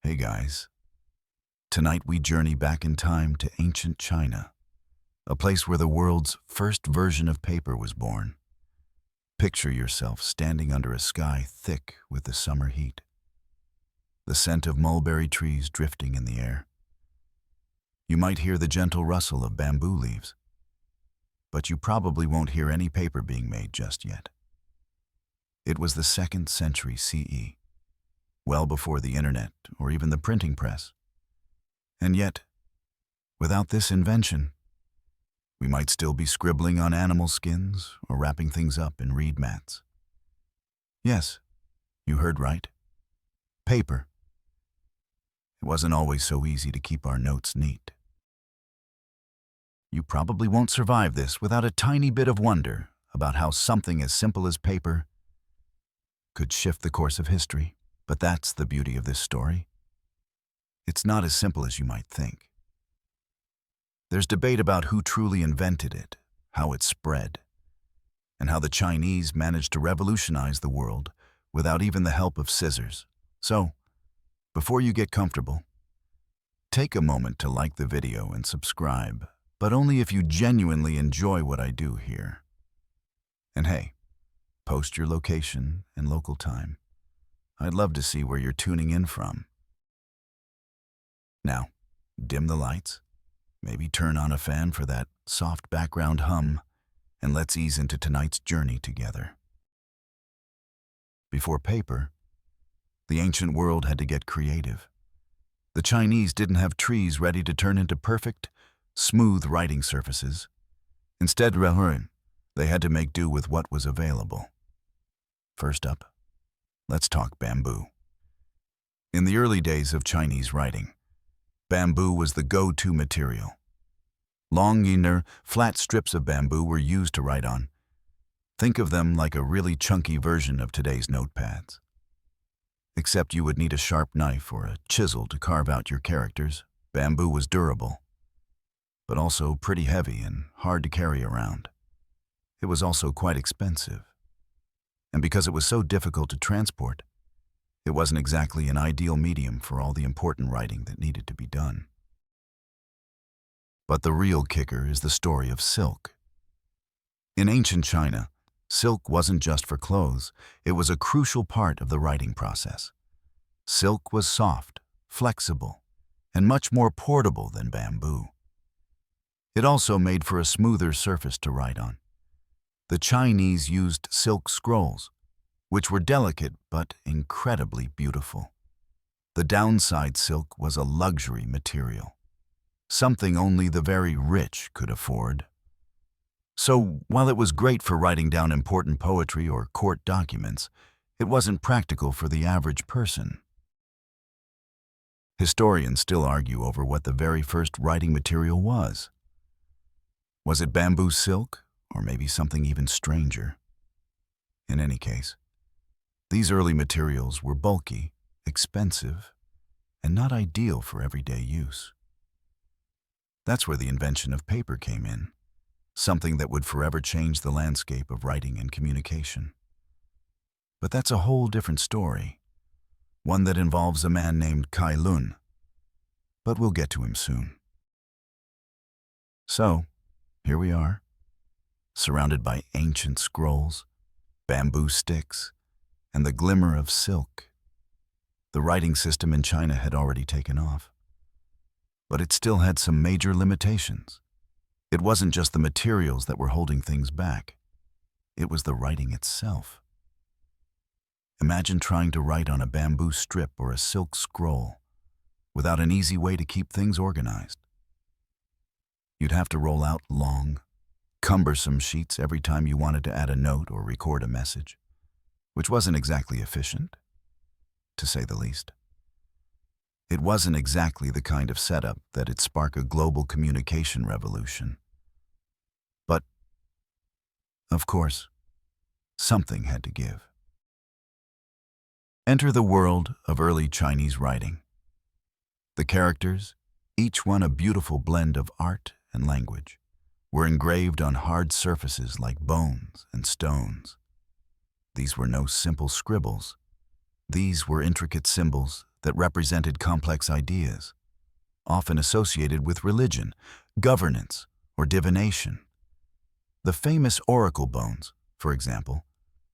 Hey guys, tonight we journey back in time to ancient China, a place where the world's first version of paper was born. Picture yourself standing under a sky thick with the summer heat, the scent of mulberry trees drifting in the air. You might hear the gentle rustle of bamboo leaves, but you probably won't hear any paper being made just yet. It was the 2nd century CE, well before the internet or even the printing press. And yet, without this invention, we might still be scribbling on animal skins or wrapping things up in reed mats. Yes, you heard right. Paper. It wasn't always so easy to keep our notes neat. You probably won't survive this without a tiny bit of wonder about how something as simple as paper could shift the course of history. But that's the beauty of this story. It's not as simple as you might think. There's debate about who truly invented it, how it spread, and how the Chinese managed to revolutionize the world without even the help of scissors. So, before you get comfortable, take a moment to like the video and subscribe, but only if you genuinely enjoy what I do here. And hey, post your location and local time. I'd love to see where you're tuning in from. Now, dim the lights, maybe turn on a fan for that soft background hum, and let's ease into tonight's journey together. Before paper, the ancient world had to get creative. The Chinese didn't have trees ready to turn into perfect, smooth writing surfaces. Instead, they had to make do with what was available. First up, let's talk bamboo. In the early days of Chinese writing, bamboo was the go-to material. Long, flat strips of bamboo were used to write on. Think of them like a really chunky version of today's notepads. Except you would need a sharp knife or a chisel to carve out your characters. Bamboo was durable, but also pretty heavy and hard to carry around. It was also quite expensive. And because it was so difficult to transport, it wasn't exactly an ideal medium for all the important writing that needed to be done. But the real kicker is the story of silk. In ancient China, silk wasn't just for clothes, it was a crucial part of the writing process. Silk was soft, flexible, and much more portable than bamboo. It also made for a smoother surface to write on. The Chinese used silk scrolls, which were delicate but incredibly beautiful. The downside, silk was a luxury material, something only the very rich could afford. So, while it was great for writing down important poetry or court documents, it wasn't practical for the average person. Historians still argue over what the very first writing material was. Was it bamboo silk? Or maybe something even stranger. In any case, these early materials were bulky, expensive, and not ideal for everyday use. That's where the invention of paper came in, something that would forever change the landscape of writing and communication. But that's a whole different story, one that involves a man named Kai Lun. But we'll get to him soon. So, here we are, surrounded by ancient scrolls, bamboo sticks, and the glimmer of silk. The writing system in China had already taken off, but it still had some major limitations. It wasn't just the materials that were holding things back. It was the writing itself. Imagine trying to write on a bamboo strip or a silk scroll without an easy way to keep things organized. You'd have to roll out long, cumbersome sheets every time you wanted to add a note or record a message, which wasn't exactly efficient, to say the least. It wasn't exactly the kind of setup that'd spark a global communication revolution. But, of course, something had to give. Enter the world of early Chinese writing. The characters, each one a beautiful blend of art and language, were engraved on hard surfaces like bones and stones. These were no simple scribbles. These were intricate symbols that represented complex ideas, often associated with religion, governance, or divination. The famous oracle bones, for example,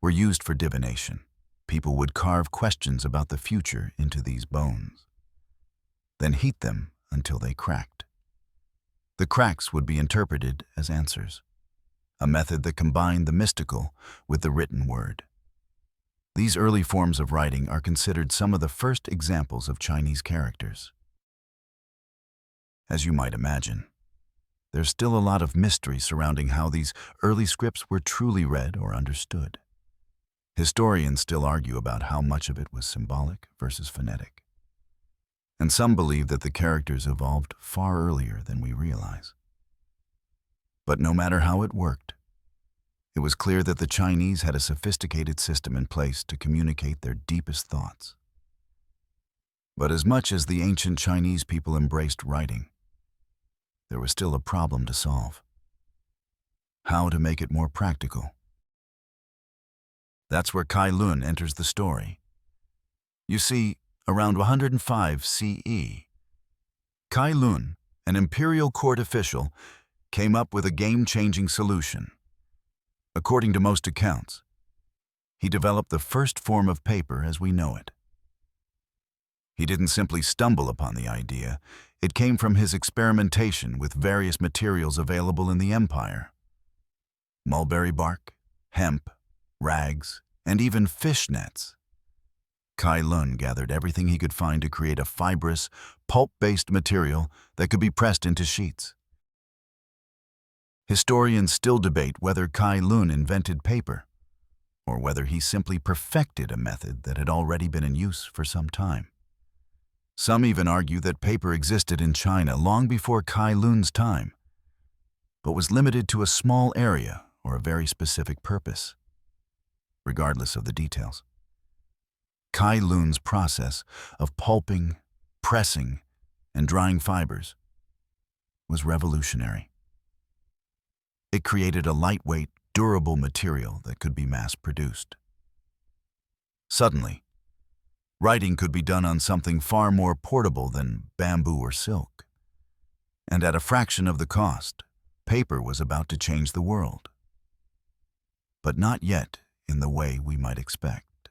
were used for divination. People would carve questions about the future into these bones, then heat them until they cracked. The cracks would be interpreted as answers, a method that combined the mystical with the written word. These early forms of writing are considered some of the first examples of Chinese characters. As you might imagine, there's still a lot of mystery surrounding how these early scripts were truly read or understood. Historians still argue about how much of it was symbolic versus phonetic, and some believe that the characters evolved far earlier than we realize. But no matter how it worked, it was clear that the Chinese had a sophisticated system in place to communicate their deepest thoughts. But as much as the ancient Chinese people embraced writing, there was still a problem to solve: how to make it more practical. That's where Cai Lun enters the story. You see, around 105 CE, Cai Lun, an imperial court official, came up with a game-changing solution. According to most accounts, he developed the first form of paper as we know it. He didn't simply stumble upon the idea. It came from his experimentation with various materials available in the empire: mulberry bark, hemp, rags, and even fish nets. Cai Lun gathered everything he could find to create a fibrous, pulp-based material that could be pressed into sheets. Historians still debate whether Cai Lun invented paper, or whether he simply perfected a method that had already been in use for some time. Some even argue that paper existed in China long before Cai Lun's time, but was limited to a small area or a very specific purpose. Regardless of the details, Cai Lun's process of pulping, pressing, and drying fibers was revolutionary. It created a lightweight, durable material that could be mass-produced. Suddenly, writing could be done on something far more portable than bamboo or silk. And at a fraction of the cost, paper was about to change the world. But not yet in the way we might expect.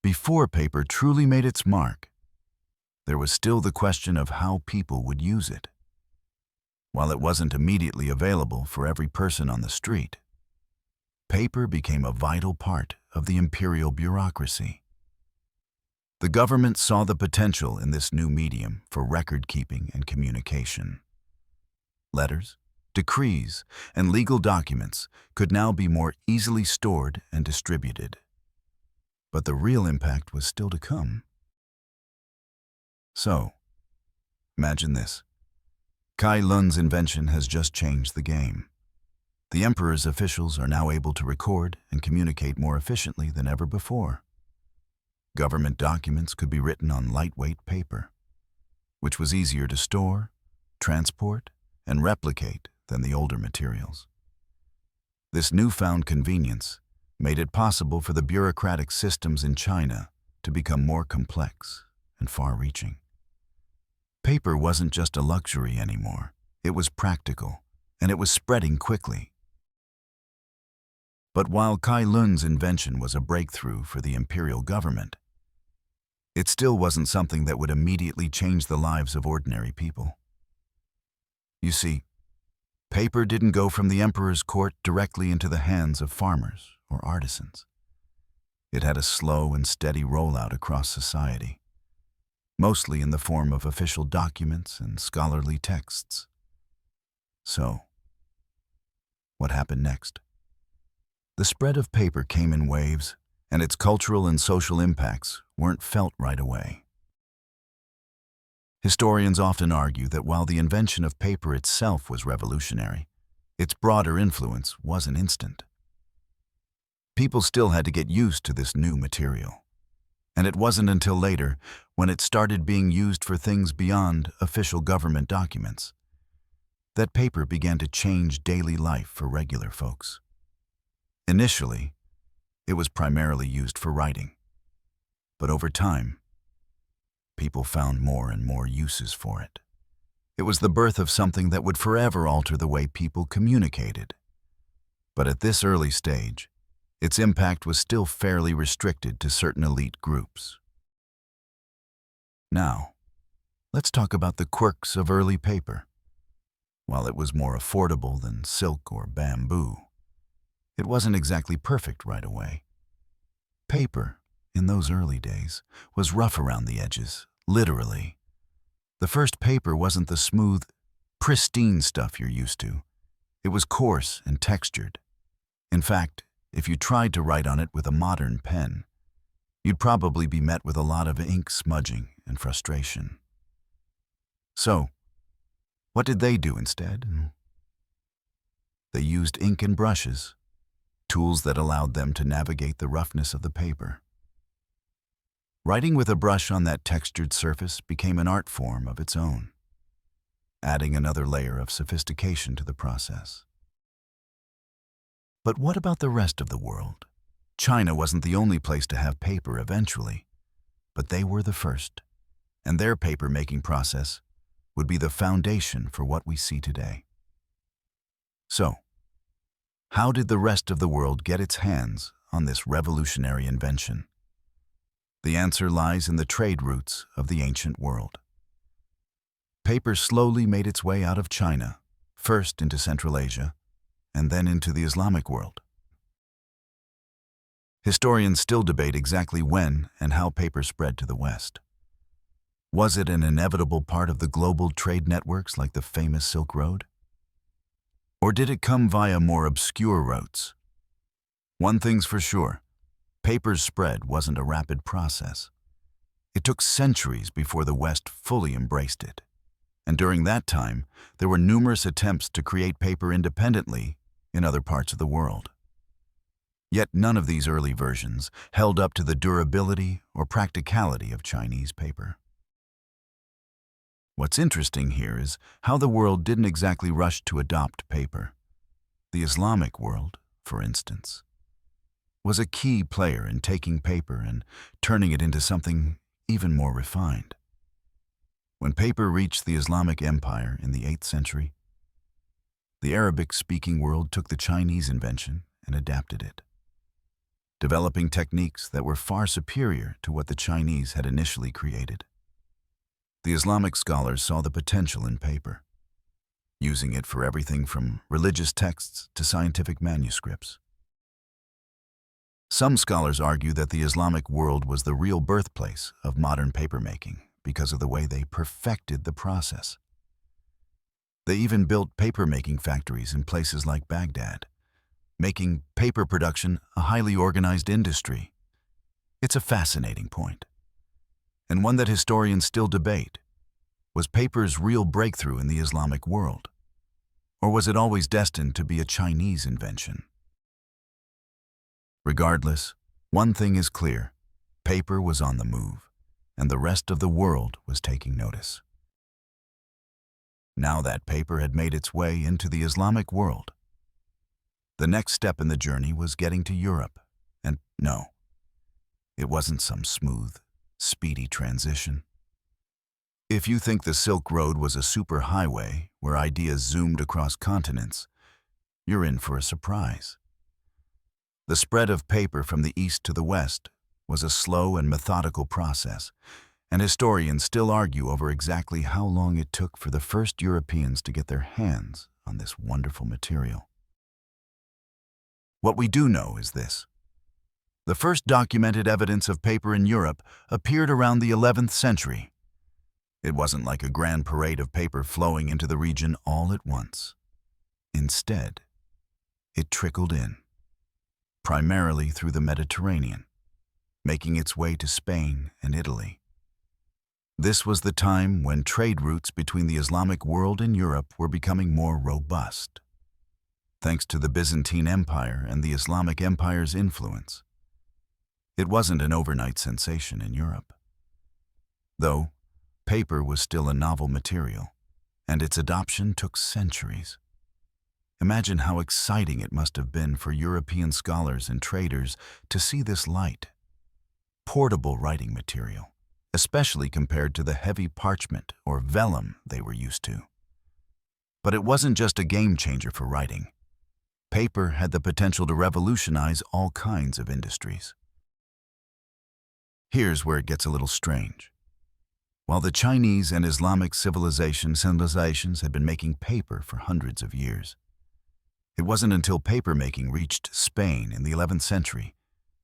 Before paper truly made its mark, there was still the question of how people would use it. While it wasn't immediately available for every person on the street, paper became a vital part of the imperial bureaucracy. The government saw the potential in this new medium for record-keeping and communication. Letters, decrees, and legal documents could now be more easily stored and distributed. But the real impact was still to come. So, imagine this. Cai Lun's invention has just changed the game. The emperor's officials are now able to record and communicate more efficiently than ever before. Government documents could be written on lightweight paper, which was easier to store, transport, and replicate than the older materials. This newfound convenience made it possible for the bureaucratic systems in China to become more complex and far-reaching. Paper wasn't just a luxury anymore. It was practical, and it was spreading quickly. But while Cai Lun's invention was a breakthrough for the imperial government, it still wasn't something that would immediately change the lives of ordinary people. You see, paper didn't go from the emperor's court directly into the hands of farmers or artisans. It had a slow and steady rollout across society, mostly in the form of official documents and scholarly texts. So, what happened next? The spread of paper came in waves, and its cultural and social impacts weren't felt right away. Historians often argue that while the invention of paper itself was revolutionary, its broader influence wasn't instant. People still had to get used to this new material, and it wasn't until later, when it started being used for things beyond official government documents, that paper began to change daily life for regular folks. Initially, it was primarily used for writing. But over time, people found more and more uses for it. It was the birth of something that would forever alter the way people communicated. But at this early stage, its impact was still fairly restricted to certain elite groups. Now, let's talk about the quirks of early paper. While it was more affordable than silk or bamboo, it wasn't exactly perfect right away. Paper, in those early days, was rough around the edges, literally. The first paper wasn't the smooth, pristine stuff you're used to. It was coarse and textured. In fact, if you tried to write on it with a modern pen, you'd probably be met with a lot of ink smudging and frustration. So, what did they do instead? They used ink and brushes, tools that allowed them to navigate the roughness of the paper. Writing with a brush on that textured surface became an art form of its own, adding another layer of sophistication to the process. But what about the rest of the world? China wasn't the only place to have paper eventually, but they were the first, and their paper-making process would be the foundation for what we see today. So, how did the rest of the world get its hands on this revolutionary invention? The answer lies in the trade routes of the ancient world. Paper slowly made its way out of China, first into Central Asia, and then into the Islamic world. Historians still debate exactly when and how paper spread to the West. Was it an inevitable part of the global trade networks like the famous Silk Road? Or did it come via more obscure routes? One thing's for sure. Paper's spread wasn't a rapid process. It took centuries before the West fully embraced it. And during that time, there were numerous attempts to create paper independently in other parts of the world. Yet none of these early versions held up to the durability or practicality of Chinese paper. What's interesting here is how the world didn't exactly rush to adopt paper. The Islamic world, for instance, was a key player in taking paper and turning it into something even more refined. When paper reached the Islamic Empire in the 8th century, the Arabic-speaking world took the Chinese invention and adapted it, developing techniques that were far superior to what the Chinese had initially created. The Islamic scholars saw the potential in paper, using it for everything from religious texts to scientific manuscripts. Some scholars argue that the Islamic world was the real birthplace of modern papermaking because of the way they perfected the process. They even built paper-making factories in places like Baghdad, making paper production a highly organized industry. It's a fascinating point, and one that historians still debate. Was paper's real breakthrough in the Islamic world? Or was it always destined to be a Chinese invention? Regardless, one thing is clear. Paper was on the move, and the rest of the world was taking notice. Now that paper had made its way into the Islamic world, the next step in the journey was getting to Europe. And no, it wasn't some smooth, speedy transition. If you think the Silk Road was a superhighway where ideas zoomed across continents, you're in for a surprise. The spread of paper from the east to the west was a slow and methodical process, and historians still argue over exactly how long it took for the first Europeans to get their hands on this wonderful material. What we do know is this. The first documented evidence of paper in Europe appeared around the 11th century. It wasn't like a grand parade of paper flowing into the region all at once. Instead, it trickled in, primarily through the Mediterranean, making its way to Spain and Italy. This was the time when trade routes between the Islamic world and Europe were becoming more robust, thanks to the Byzantine Empire and the Islamic Empire's influence. It wasn't an overnight sensation in Europe. Though, paper was still a novel material, and its adoption took centuries. Imagine how exciting it must have been for European scholars and traders to see this light, portable writing material, especially compared to the heavy parchment or vellum they were used to. But it wasn't just a game changer for writing. Paper had the potential to revolutionize all kinds of industries. Here's where it gets a little strange. While the Chinese and Islamic civilizations had been making paper for hundreds of years, it wasn't until papermaking reached Spain in the 11th century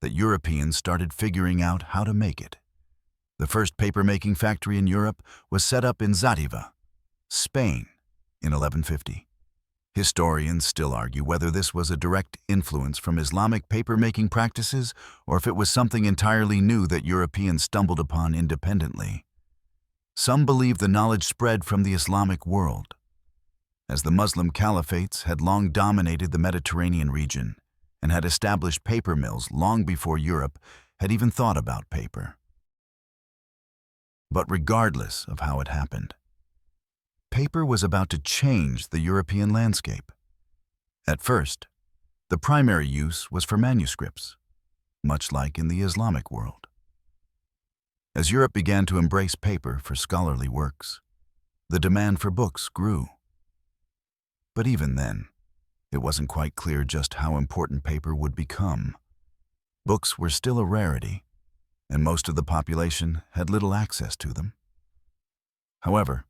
that Europeans started figuring out how to make it. The first papermaking factory in Europe was set up in Zátiva, Spain, in 1150. Historians still argue whether this was a direct influence from Islamic papermaking practices or if it was something entirely new that Europeans stumbled upon independently. Some believe the knowledge spread from the Islamic world, as the Muslim caliphates had long dominated the Mediterranean region and had established paper mills long before Europe had even thought about paper. But regardless of how it happened, paper was about to change the European landscape. At first, the primary use was for manuscripts, much like in the Islamic world. As Europe began to embrace paper for scholarly works, the demand for books grew. But even then, it wasn't quite clear just how important paper would become. Books were still a rarity, and most of the population had little access to them. However,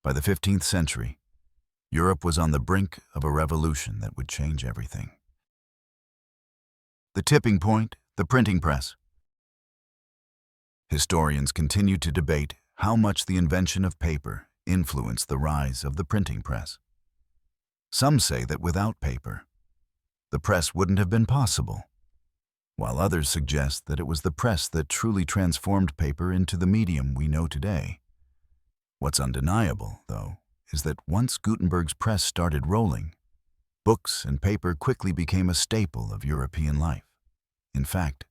by the 15th century, Europe was on the brink of a revolution that would change everything. The tipping point, the printing press. Historians continue to debate how much the invention of paper influenced the rise of the printing press. Some say that without paper, the press wouldn't have been possible, while others suggest that it was the press that truly transformed paper into the medium we know today. What's undeniable, though, is that once Gutenberg's press started rolling, books and paper quickly became a staple of European life. In fact,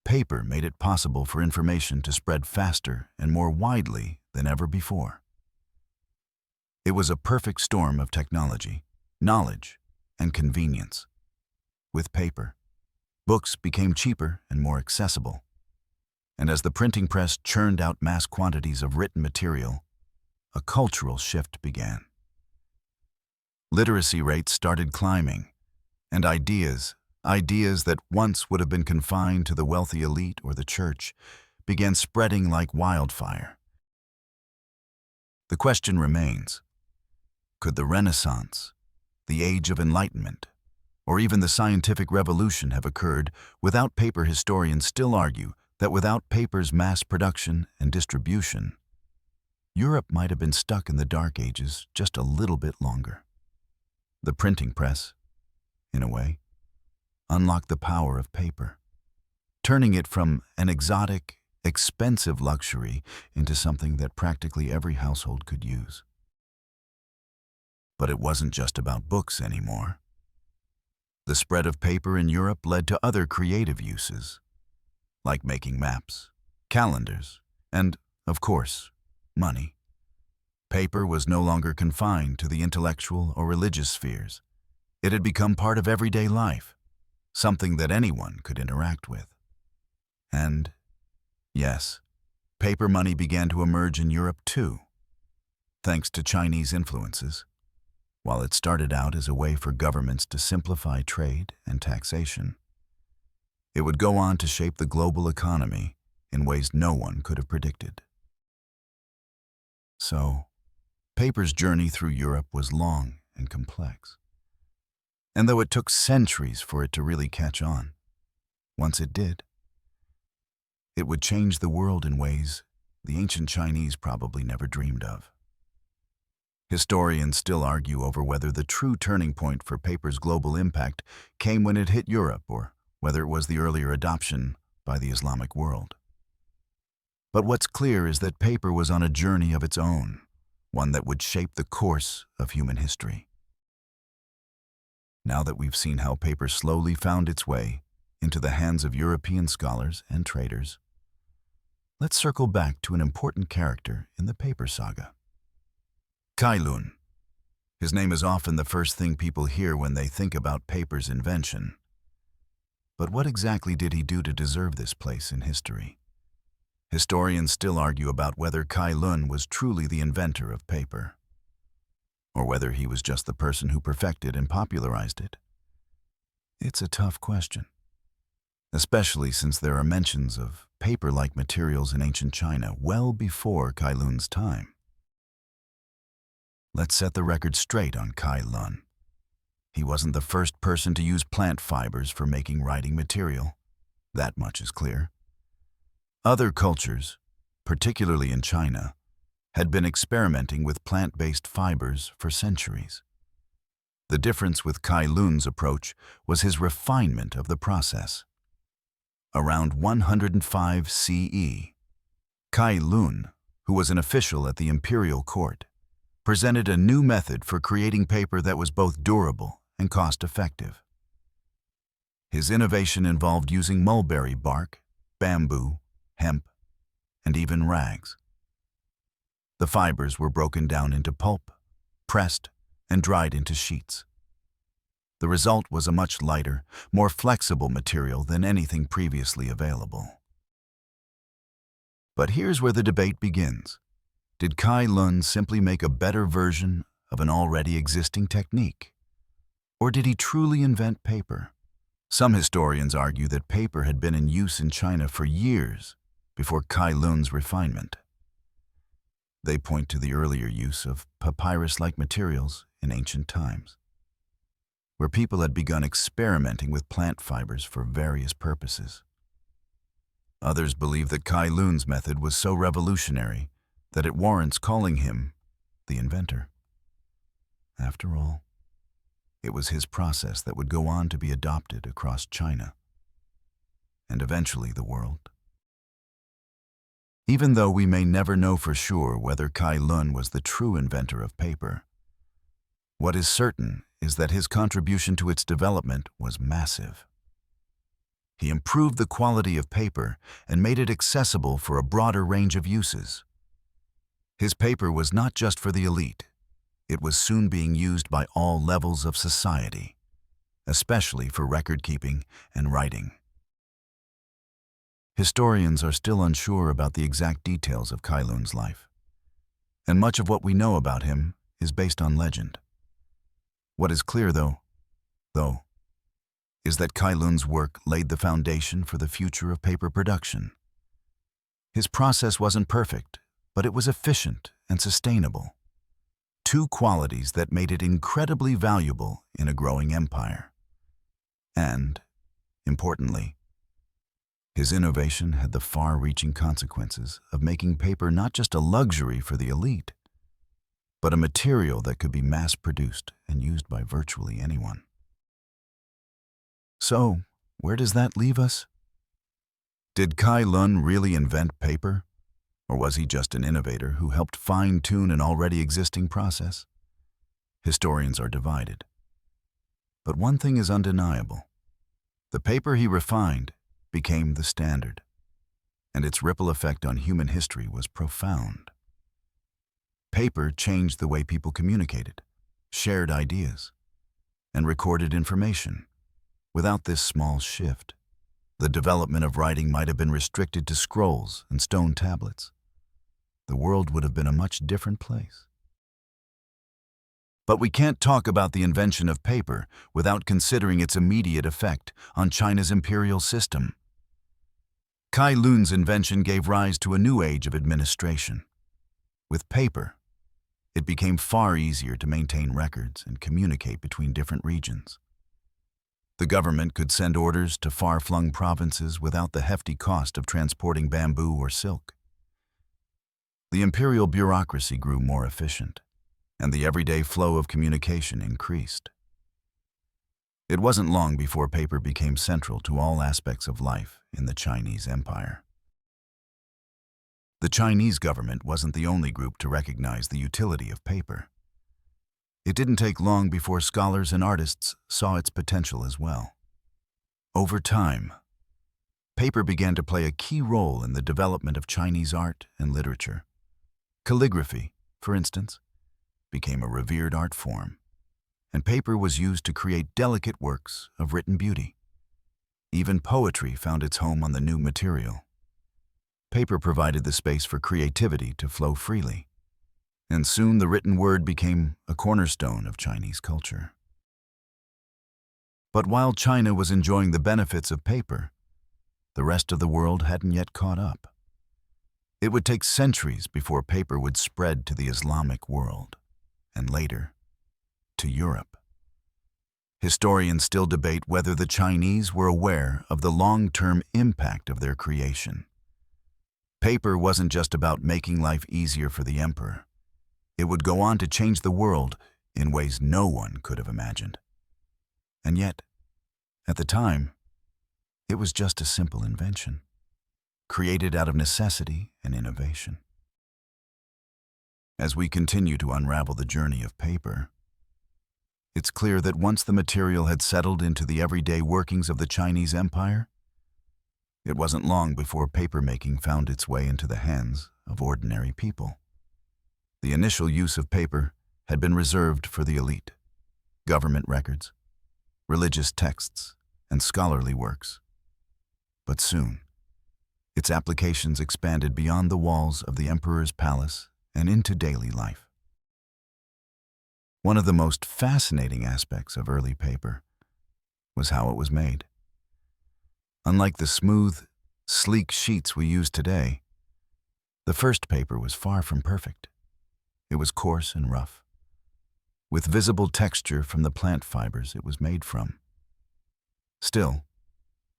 paper made it possible for information to spread faster and more widely than ever before. It was a perfect storm of technology, knowledge, and convenience. With paper, books became cheaper and more accessible. And as the printing press churned out mass quantities of written material, a cultural shift began. Literacy rates started climbing, and ideas that once would have been confined to the wealthy elite or the church began spreading like wildfire. The question remains, could the Renaissance, the Age of Enlightenment, or even the scientific revolution have occurred without paper? Historians still argue that without paper's mass production and distribution, Europe might have been stuck in the Dark Ages just a little bit longer. The printing press, in a way, unlocked the power of paper, turning it from an exotic, expensive luxury into something that practically every household could use. But it wasn't just about books anymore. The spread of paper in Europe led to other creative uses, like making maps, calendars, and, of course, money. Paper was no longer confined to the intellectual or religious spheres. It had become part of everyday life, something that anyone could interact with. And, yes, paper money began to emerge in Europe too, thanks to Chinese influences. While it started out as a way for governments to simplify trade and taxation, it would go on to shape the global economy in ways no one could have predicted. So, paper's journey through Europe was long and complex. And though it took centuries for it to really catch on, once it did, it would change the world in ways the ancient Chinese probably never dreamed of. Historians still argue over whether the true turning point for paper's global impact came when it hit Europe or whether it was the earlier adoption by the Islamic world. But what's clear is that paper was on a journey of its own, one that would shape the course of human history. Now that we've seen how paper slowly found its way into the hands of European scholars and traders, let's circle back to an important character in the paper saga. Kailun. His name is often the first thing people hear when they think about paper's invention. But what exactly did he do to deserve this place in history? Historians still argue about whether Kai Lun was truly the inventor of paper, or whether he was just the person who perfected and popularized it. It's a tough question, especially since there are mentions of paper-like materials in ancient China well before Kai Lun's time. Let's set the record straight on Kai Lun. He wasn't the first person to use plant fibers for making writing material. That much is clear. Other cultures, particularly in China, had been experimenting with plant-based fibers for centuries. The difference with Kai Lun's approach was his refinement of the process. Around 105 CE, Kai Lun, who was an official at the imperial court, presented a new method for creating paper that was both durable and cost-effective. His innovation involved using mulberry bark, bamboo, hemp, and even rags. The fibers were broken down into pulp, pressed, and dried into sheets. The result was a much lighter, more flexible material than anything previously available. But here's where the debate begins. Did Kai Lun simply make a better version of an already existing technique? Or did he truly invent paper? Some historians argue that paper had been in use in China for years before Kai Lun's refinement. They point to the earlier use of papyrus-like materials in ancient times, where people had begun experimenting with plant fibers for various purposes. Others believe that Kai Lun's method was so revolutionary that it warrants calling him the inventor. After all, it was his process that would go on to be adopted across China, and eventually the world. Even though we may never know for sure whether Kai Lun was the true inventor of paper, what is certain is that his contribution to its development was massive. He improved the quality of paper and made it accessible for a broader range of uses. His paper was not just for the elite. It was soon being used by all levels of society, especially for record-keeping and writing. Historians are still unsure about the exact details of Kai Lun's life, and much of what we know about him is based on legend. What is clear, though, is that Kai Lun's work laid the foundation for the future of paper production. His process wasn't perfect, but it was efficient and sustainable, two qualities that made it incredibly valuable in a growing empire. And, importantly, his innovation had the far-reaching consequences of making paper not just a luxury for the elite, but a material that could be mass-produced and used by virtually anyone. So, where does that leave us? Did Kai Lun really invent paper? Or was he just an innovator who helped fine-tune an already existing process? Historians are divided. But one thing is undeniable. The paper he refined became the standard, and its ripple effect on human history was profound. Paper changed the way people communicated, shared ideas, and recorded information. Without this small shift, the development of writing might have been restricted to scrolls and stone tablets. The world would have been a much different place. But we can't talk about the invention of paper without considering its immediate effect on China's imperial system. Kai Lun's invention gave rise to a new age of administration. With paper, it became far easier to maintain records and communicate between different regions. The government could send orders to far-flung provinces without the hefty cost of transporting bamboo or silk. The imperial bureaucracy grew more efficient, and the everyday flow of communication increased. It wasn't long before paper became central to all aspects of life in the Chinese Empire. The Chinese government wasn't the only group to recognize the utility of paper. It didn't take long before scholars and artists saw its potential as well. Over time, paper began to play a key role in the development of Chinese art and literature. Calligraphy, for instance, became a revered art form, and paper was used to create delicate works of written beauty. Even poetry found its home on the new material. Paper provided the space for creativity to flow freely, and soon the written word became a cornerstone of Chinese culture. But while China was enjoying the benefits of paper, the rest of the world hadn't yet caught up. It would take centuries before paper would spread to the Islamic world, and later, to Europe. Historians still debate whether the Chinese were aware of the long-term impact of their creation. Paper wasn't just about making life easier for the emperor. It would go on to change the world in ways no one could have imagined. And yet, at the time, it was just a simple invention, created out of necessity and innovation. As we continue to unravel the journey of paper, it's clear that once the material had settled into the everyday workings of the Chinese Empire, it wasn't long before papermaking found its way into the hands of ordinary people. The initial use of paper had been reserved for the elite, government records, religious texts, and scholarly works. But soon, its applications expanded beyond the walls of the emperor's palace and into daily life. One of the most fascinating aspects of early paper was how it was made. Unlike the smooth, sleek sheets we use today, the first paper was far from perfect. It was coarse and rough, with visible texture from the plant fibers it was made from. Still,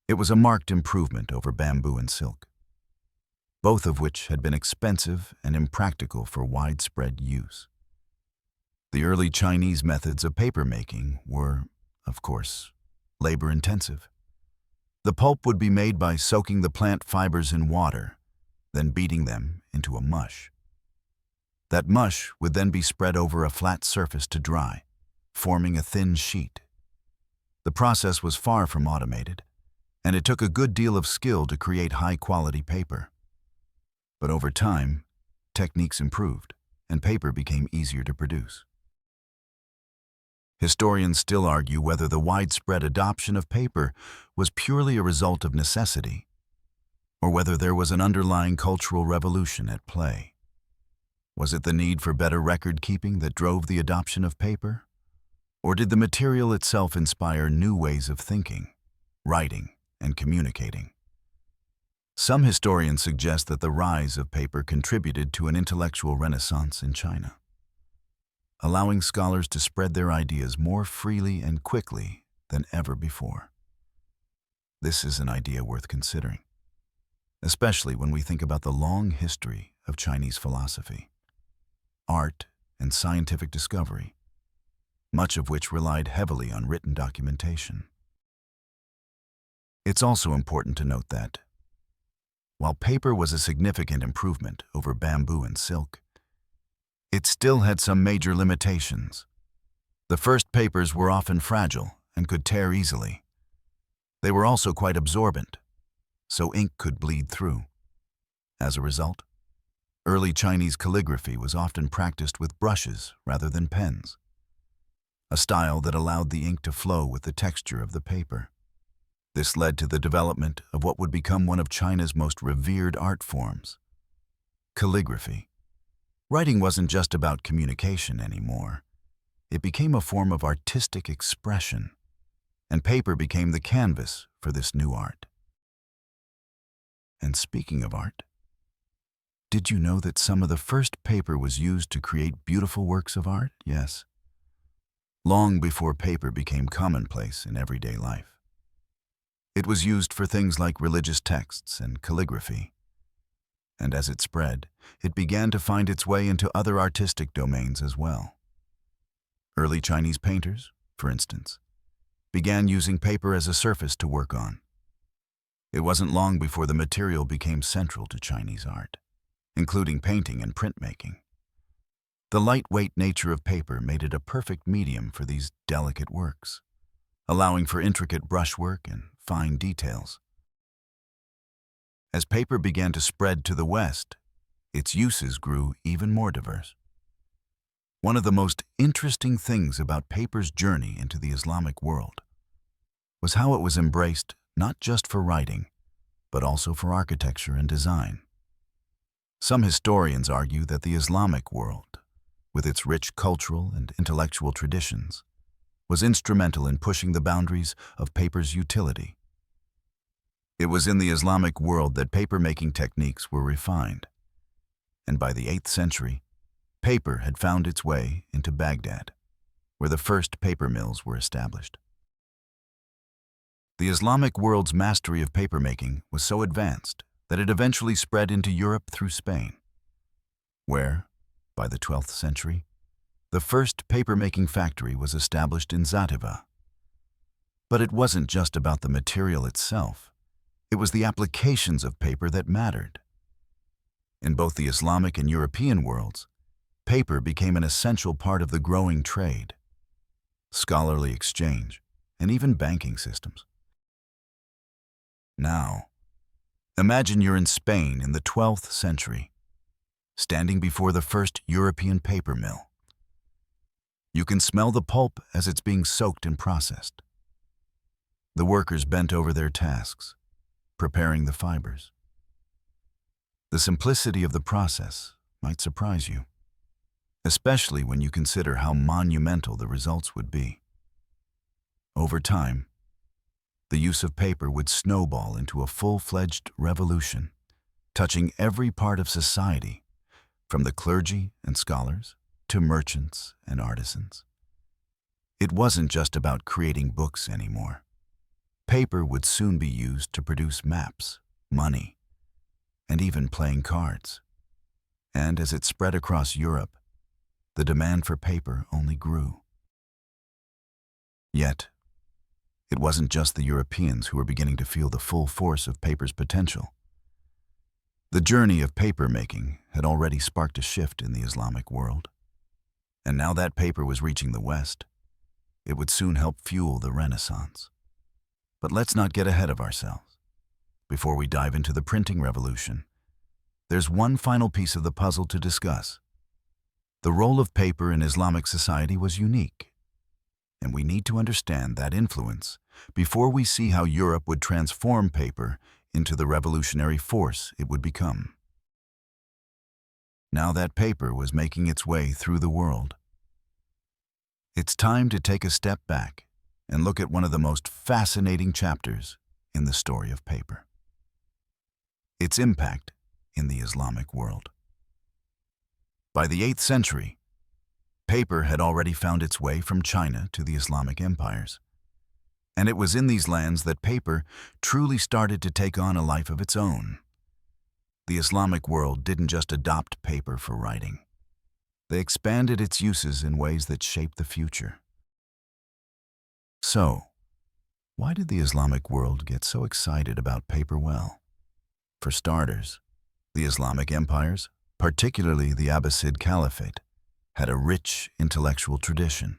it was a marked improvement over bamboo and silk, both of which had been expensive and impractical for widespread use. The early Chinese methods of papermaking were, of course, labor-intensive. The pulp would be made by soaking the plant fibers in water, then beating them into a mush. That mush would then be spread over a flat surface to dry, forming a thin sheet. The process was far from automated, and it took a good deal of skill to create high-quality paper. But over time, techniques improved, and paper became easier to produce. Historians still argue whether the widespread adoption of paper was purely a result of necessity, or whether there was an underlying cultural revolution at play. Was it the need for better record-keeping that drove the adoption of paper? Or did the material itself inspire new ways of thinking, writing, and communicating? Some historians suggest that the rise of paper contributed to an intellectual renaissance in China, allowing scholars to spread their ideas more freely and quickly than ever before. This is an idea worth considering, especially when we think about the long history of Chinese philosophy, art, and scientific discovery, much of which relied heavily on written documentation. It's also important to note that, while paper was a significant improvement over bamboo and silk, it still had some major limitations. The first papers were often fragile and could tear easily. They were also quite absorbent, so ink could bleed through. As a result, early Chinese calligraphy was often practiced with brushes rather than pens, a style that allowed the ink to flow with the texture of the paper. This led to the development of what would become one of China's most revered art forms, calligraphy. Writing wasn't just about communication anymore. It became a form of artistic expression, and paper became the canvas for this new art. And speaking of art, did you know that some of the first paper was used to create beautiful works of art? Yes. Long before paper became commonplace in everyday life. It was used for things like religious texts and calligraphy. And as it spread, it began to find its way into other artistic domains as well. Early Chinese painters, for instance, began using paper as a surface to work on. It wasn't long before the material became central to Chinese art, including painting and printmaking. The lightweight nature of paper made it a perfect medium for these delicate works, allowing for intricate brushwork and fine details. As paper began to spread to the West, its uses grew even more diverse. One of the most interesting things about paper's journey into the Islamic world was how it was embraced not just for writing, but also for architecture and design. Some historians argue that the Islamic world, with its rich cultural and intellectual traditions, was instrumental in pushing the boundaries of paper's utility. It was in the Islamic world that paper-making techniques were refined, and by the 8th century, paper had found its way into Baghdad, where the first paper mills were established. The Islamic world's mastery of papermaking was so advanced that it eventually spread into Europe through Spain, where, by the 12th century, the first paper-making factory was established in Zativa. But it wasn't just about the material itself. It was the applications of paper that mattered. In both the Islamic and European worlds, paper became an essential part of the growing trade, scholarly exchange, and even banking systems. Now, imagine you're in Spain in the 12th century, standing before the first European paper mill. You can smell the pulp as it's being soaked and processed. The workers bent over their tasks, preparing the fibers. The simplicity of the process might surprise you, especially when you consider how monumental the results would be. Over time, the use of paper would snowball into a full-fledged revolution, touching every part of society, from the clergy and scholars to merchants and artisans. It wasn't just about creating books anymore. Paper would soon be used to produce maps, money, and even playing cards. And as it spread across Europe, the demand for paper only grew. Yet, it wasn't just the Europeans who were beginning to feel the full force of paper's potential. The journey of paper making had already sparked a shift in the Islamic world. And now that paper was reaching the West, it would soon help fuel the Renaissance. But let's not get ahead of ourselves. Before we dive into the printing revolution, there's one final piece of the puzzle to discuss. The role of paper in Islamic society was unique, and we need to understand that influence before we see how Europe would transform paper into the revolutionary force it would become. Now that paper was making its way through the world, it's time to take a step back and look at one of the most fascinating chapters in the story of paper: its impact in the Islamic world. By the 8th century, paper had already found its way from China to the Islamic empires. And it was in these lands that paper truly started to take on a life of its own. The Islamic world didn't just adopt paper for writing. They expanded its uses in ways that shaped the future. So, why did the Islamic world get so excited about paper? Well, for starters, the Islamic empires, particularly the Abbasid Caliphate, had a rich intellectual tradition,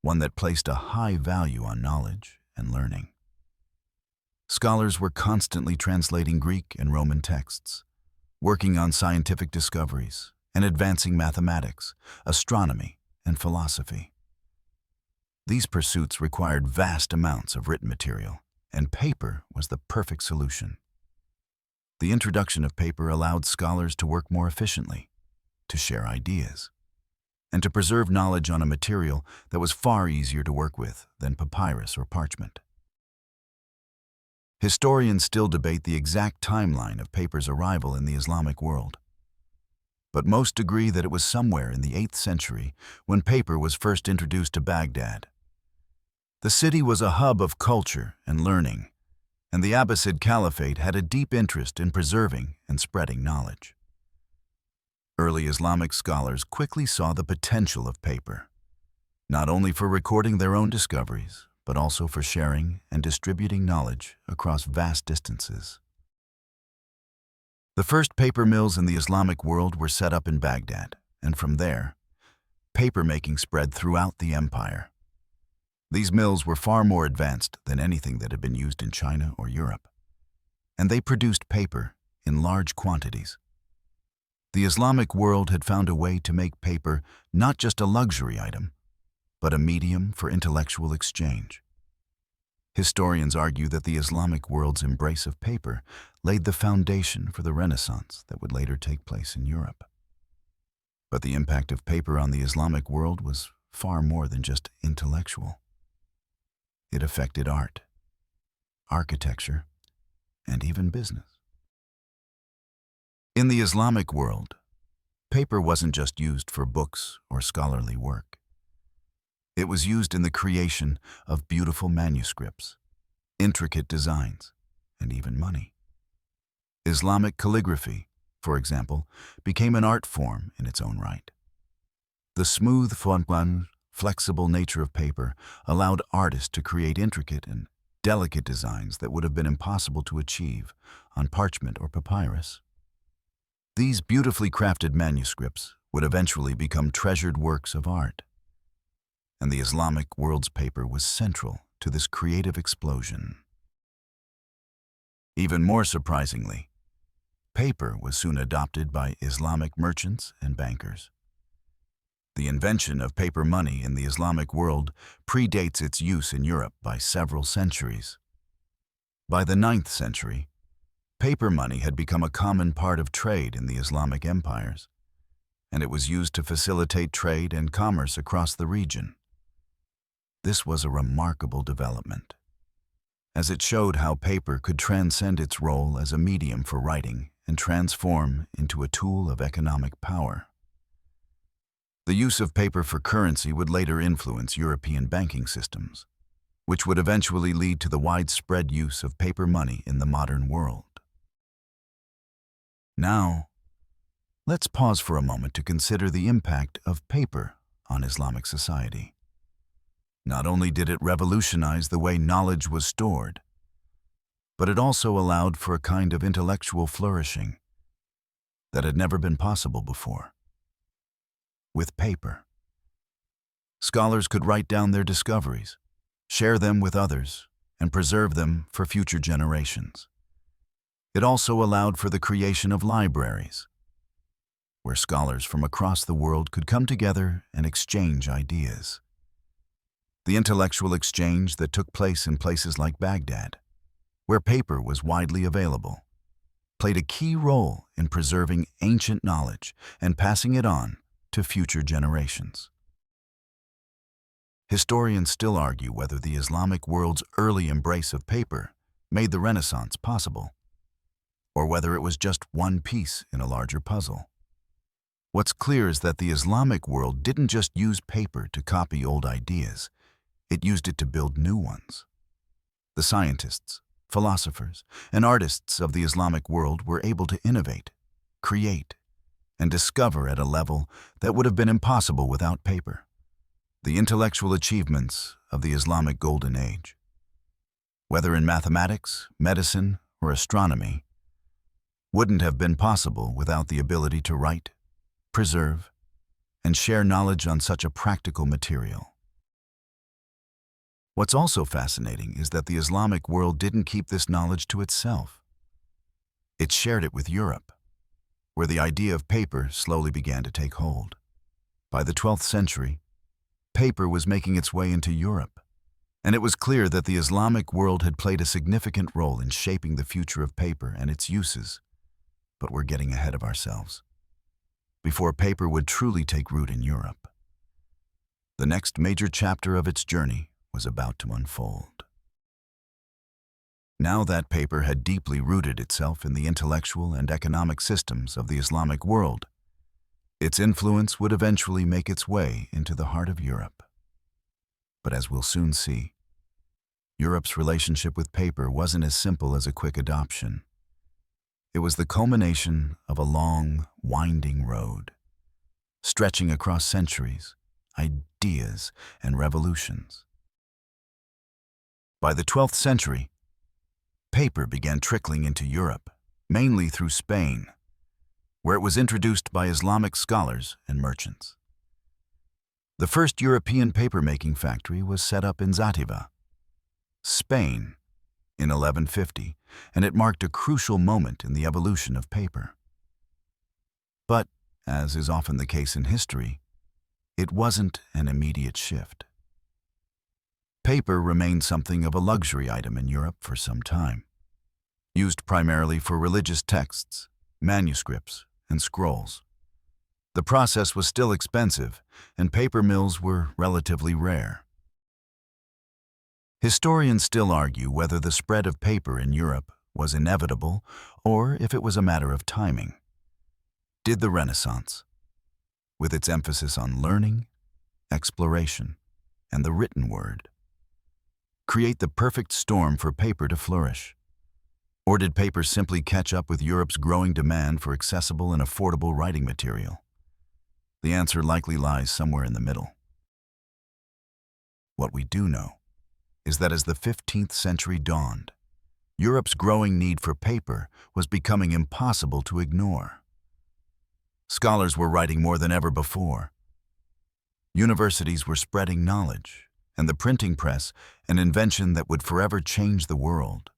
one that placed a high value on knowledge and learning. Scholars were constantly translating Greek and Roman texts, working on scientific discoveries, and advancing mathematics, astronomy, and philosophy. These pursuits required vast amounts of written material, and paper was the perfect solution. The introduction of paper allowed scholars to work more efficiently, to share ideas, and to preserve knowledge on a material that was far easier to work with than papyrus or parchment. Historians still debate the exact timeline of paper's arrival in the Islamic world, but most agree that it was somewhere in the 8th century when paper was first introduced to Baghdad. The city was a hub of culture and learning, and the Abbasid Caliphate had a deep interest in preserving and spreading knowledge. Early Islamic scholars quickly saw the potential of paper, not only for recording their own discoveries, but also for sharing and distributing knowledge across vast distances. The first paper mills in the Islamic world were set up in Baghdad, and from there, paper-making spread throughout the empire. These mills were far more advanced than anything that had been used in China or Europe, and they produced paper in large quantities. The Islamic world had found a way to make paper not just a luxury item, but a medium for intellectual exchange. Historians argue that the Islamic world's embrace of paper laid the foundation for the Renaissance that would later take place in Europe. But the impact of paper on the Islamic world was far more than just intellectual. It affected art, architecture, and even business. In the Islamic world, paper wasn't just used for books or scholarly work. It was used in the creation of beautiful manuscripts, intricate designs, and even money. Islamic calligraphy, for example, became an art form in its own right. The smooth, flexible nature of paper allowed artists to create intricate and delicate designs that would have been impossible to achieve on parchment or papyrus. These beautifully crafted manuscripts would eventually become treasured works of art. And the Islamic world's paper was central to this creative explosion. Even more surprisingly, paper was soon adopted by Islamic merchants and bankers. The invention of paper money in the Islamic world predates its use in Europe by several centuries. By the 9th century, paper money had become a common part of trade in the Islamic empires, and it was used to facilitate trade and commerce across the region. This was a remarkable development, as it showed how paper could transcend its role as a medium for writing and transform into a tool of economic power. The use of paper for currency would later influence European banking systems, which would eventually lead to the widespread use of paper money in the modern world. Now, let's pause for a moment to consider the impact of paper on Islamic society. Not only did it revolutionize the way knowledge was stored, but it also allowed for a kind of intellectual flourishing that had never been possible before. With paper, scholars could write down their discoveries, share them with others, and preserve them for future generations. It also allowed for the creation of libraries, where scholars from across the world could come together and exchange ideas. The intellectual exchange that took place in places like Baghdad, where paper was widely available, played a key role in preserving ancient knowledge and passing it on to future generations. Historians still argue whether the Islamic world's early embrace of paper made the Renaissance possible, or whether it was just one piece in a larger puzzle. What's clear is that the Islamic world didn't just use paper to copy old ideas, it used it to build new ones. The scientists, philosophers, and artists of the Islamic world were able to innovate, create, and discover at a level that would have been impossible without paper. The intellectual achievements of the Islamic Golden Age, whether in mathematics, medicine, or astronomy, wouldn't have been possible without the ability to write, preserve, and share knowledge on such a practical material. What's also fascinating is that the Islamic world didn't keep this knowledge to itself. It shared it with Europe, where the idea of paper slowly began to take hold. By the 12th century, paper was making its way into Europe, and it was clear that the Islamic world had played a significant role in shaping the future of paper and its uses. But we're getting ahead of ourselves. Before paper would truly take root in Europe, the next major chapter of its journey was about to unfold. Now that paper had deeply rooted itself in the intellectual and economic systems of the Islamic world, its influence would eventually make its way into the heart of Europe. But as we'll soon see, Europe's relationship with paper wasn't as simple as a quick adoption. It was the culmination of a long, winding road, stretching across centuries, ideas, and revolutions. By the 12th century, paper began trickling into Europe, mainly through Spain, where it was introduced by Islamic scholars and merchants. The first European paper-making factory was set up in Zátiva, Spain, in 1150, and it marked a crucial moment in the evolution of paper. But, as is often the case in history, it wasn't an immediate shift. Paper remained something of a luxury item in Europe for some time, used primarily for religious texts, manuscripts, and scrolls. The process was still expensive, and paper mills were relatively rare. Historians still argue whether the spread of paper in Europe was inevitable or if it was a matter of timing. Did the Renaissance, with its emphasis on learning, exploration, and the written word, create the perfect storm for paper to flourish? Or did paper simply catch up with Europe's growing demand for accessible and affordable writing material? The answer likely lies somewhere in the middle. What we do know is that as the 15th century dawned, Europe's growing need for paper was becoming impossible to ignore. Scholars were writing more than ever before. Universities were spreading knowledge, and the printing press, an invention that would forever change the world,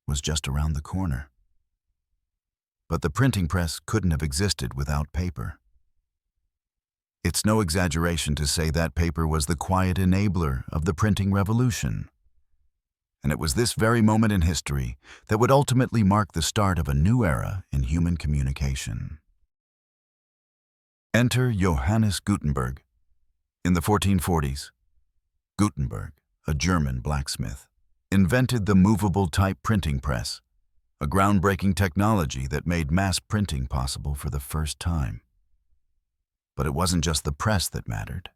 was just around the corner. But the printing press couldn't have existed without paper. It's no exaggeration to say that paper was the quiet enabler of the printing revolution. And it was this very moment in history that would ultimately mark the start of a new era in human communication. Enter Johannes Gutenberg. In the 1440s, Gutenberg, a German blacksmith, invented the movable type printing press, a groundbreaking technology that made mass printing possible for the first time. But it wasn't just the press that mattered.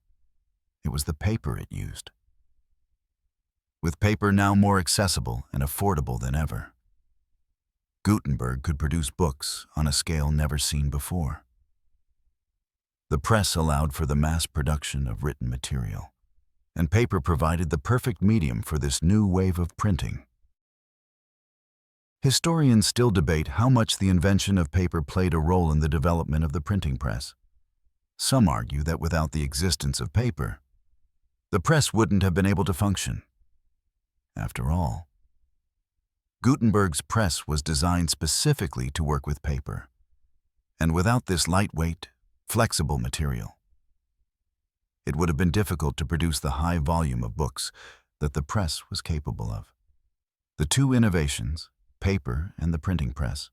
It was the paper it used. With paper now more accessible and affordable than ever, Gutenberg could produce books on a scale never seen before. The press allowed for the mass production of written material, and paper provided the perfect medium for this new wave of printing. Historians still debate how much the invention of paper played a role in the development of the printing press. Some argue that without the existence of paper, the press wouldn't have been able to function. After all, Gutenberg's press was designed specifically to work with paper, and without this lightweight, flexible material, it would have been difficult to produce the high volume of books that the press was capable of. The two innovations, paper and the printing press,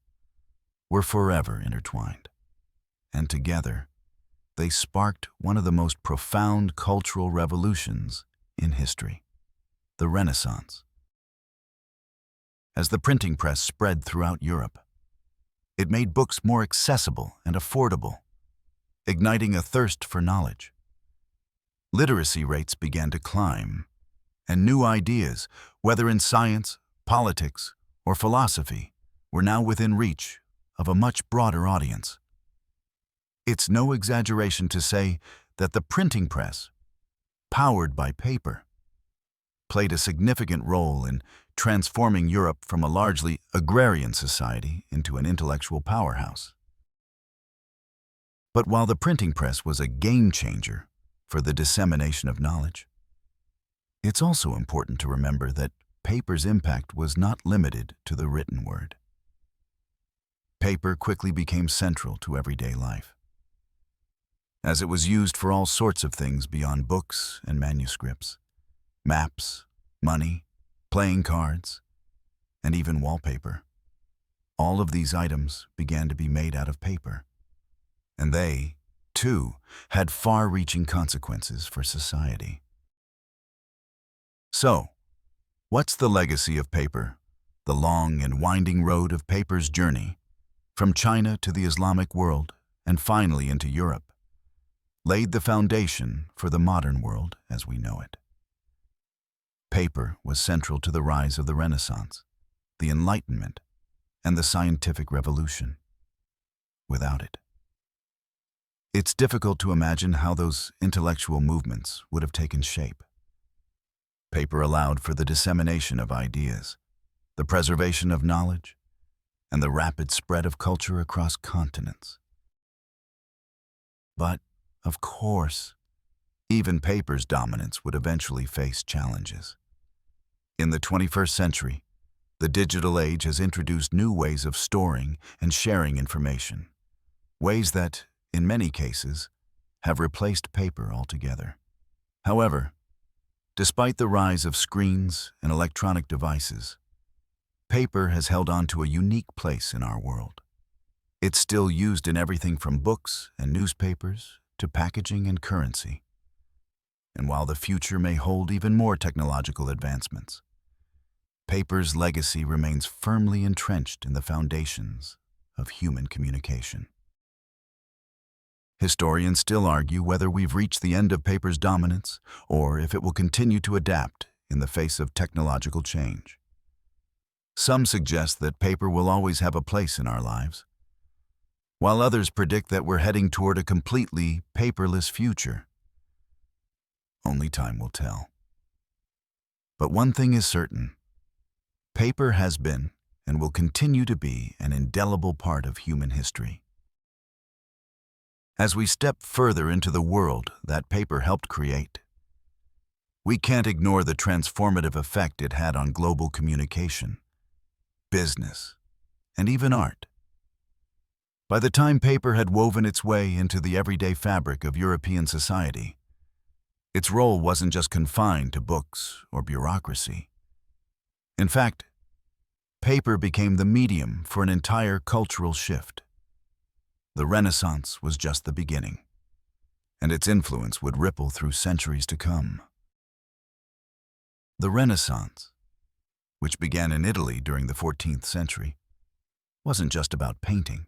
were forever intertwined, and together, they sparked one of the most profound cultural revolutions in history, the Renaissance. As the printing press spread throughout Europe, it made books more accessible and affordable, igniting a thirst for knowledge. Literacy rates began to climb, and new ideas, whether in science, politics, or philosophy, were now within reach of a much broader audience. It's no exaggeration to say that the printing press, powered by paper, played a significant role in transforming Europe from a largely agrarian society into an intellectual powerhouse. But while the printing press was a game changer for the dissemination of knowledge, it's also important to remember that paper's impact was not limited to the written word. Paper quickly became central to everyday life, as it was used for all sorts of things beyond books and manuscripts: maps, money, playing cards, and even wallpaper. All of these items began to be made out of paper, and they, too, had far-reaching consequences for society. So, what's the legacy of paper, the long and winding road of paper's journey, from China to the Islamic world and finally into Europe, laid the foundation for the modern world as we know it? Paper was central to the rise of the Renaissance, the Enlightenment, and the scientific revolution. Without it, it's difficult to imagine how those intellectual movements would have taken shape. Paper allowed for the dissemination of ideas, the preservation of knowledge, and the rapid spread of culture across continents. But, of course, even paper's dominance would eventually face challenges. In the 21st century, the digital age has introduced new ways of storing and sharing information, ways that, in many cases, have replaced paper altogether. However, Despite the rise of screens and electronic devices, paper has held on to a unique place in our world. It's still used in everything from books and newspapers to packaging and currency. And while the future may hold even more technological advancements, paper's legacy remains firmly entrenched in the foundations of human communication. Historians still argue whether we've reached the end of paper's dominance or if it will continue to adapt in the face of technological change. Some suggest that paper will always have a place in our lives, while others predict that we're heading toward a completely paperless future. Only time will tell. But one thing is certain: paper has been and will continue to be an indelible part of human history. As we step further into the world that paper helped create, we can't ignore the transformative effect it had on global communication, business, and even art. By the time paper had woven its way into the everyday fabric of European society, its role wasn't just confined to books or bureaucracy. In fact, paper became the medium for an entire cultural shift. The Renaissance was just the beginning, and its influence would ripple through centuries to come. The Renaissance, which began in Italy during the 14th century, wasn't just about painting,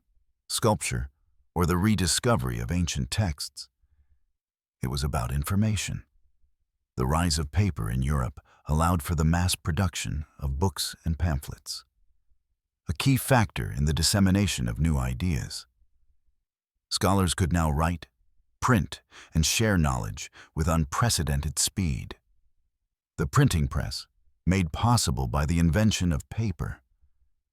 sculpture, or the rediscovery of ancient texts. It was about information. The rise of paper in Europe allowed for the mass production of books and pamphlets, a key factor in the dissemination of new ideas. Scholars could now write, print, and share knowledge with unprecedented speed. The printing press, made possible by the invention of paper,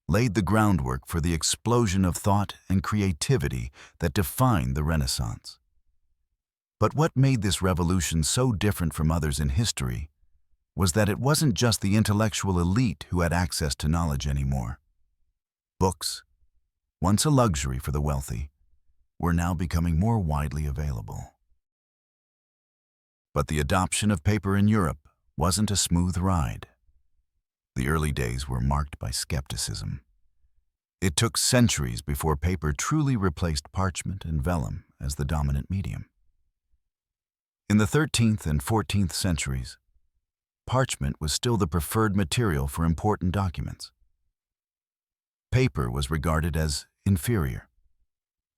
laid the groundwork for the explosion of thought and creativity that defined the Renaissance. But what made this revolution so different from others in history was that it wasn't just the intellectual elite who had access to knowledge anymore. Books, once a luxury for the wealthy, were now becoming more widely available. But the adoption of paper in Europe wasn't a smooth ride. The early days were marked by skepticism. It took centuries before paper truly replaced parchment and vellum as the dominant medium. In the 13th and 14th centuries, parchment was still the preferred material for important documents. Paper was regarded as inferior,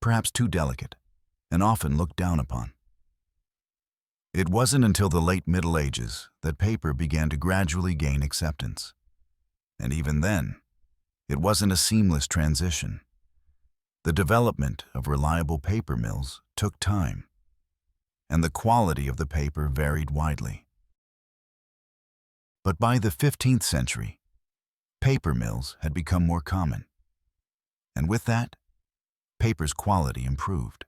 perhaps too delicate, and often looked down upon. It wasn't until the late Middle Ages that paper began to gradually gain acceptance. And even then, it wasn't a seamless transition. The development of reliable paper mills took time, and the quality of the paper varied widely. But by the 15th century, paper mills had become more common. And with that, paper's quality improved.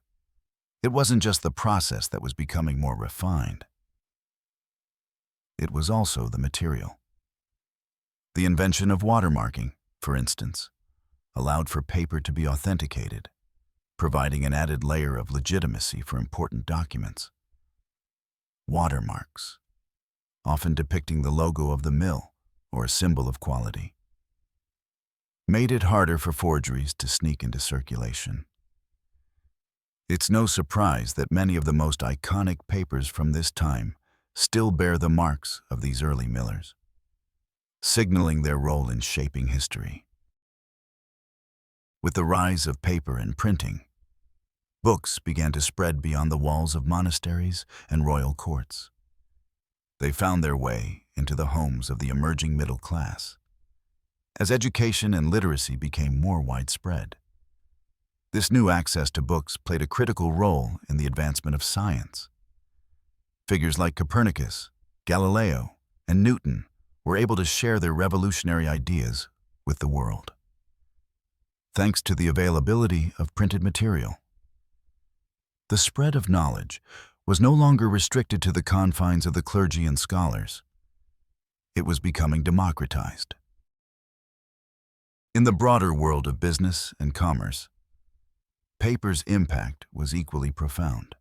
It wasn't just the process that was becoming more refined. It was also the material. The invention of watermarking, for instance, allowed for paper to be authenticated, providing an added layer of legitimacy for important documents. Watermarks, often depicting the logo of the mill or a symbol of quality, made it harder for forgeries to sneak into circulation. It's no surprise that many of the most iconic papers from this time still bear the marks of these early millers, signaling their role in shaping history. With the rise of paper and printing, books began to spread beyond the walls of monasteries and royal courts. They found their way into the homes of the emerging middle class, as education and literacy became more widespread. This new access to books played a critical role in the advancement of science. Figures like Copernicus, Galileo, and Newton were able to share their revolutionary ideas with the world, thanks to the availability of printed material. The spread of knowledge was no longer restricted to the confines of the clergy and scholars. It was becoming democratized. In the broader world of business and commerce, paper's impact was equally profound.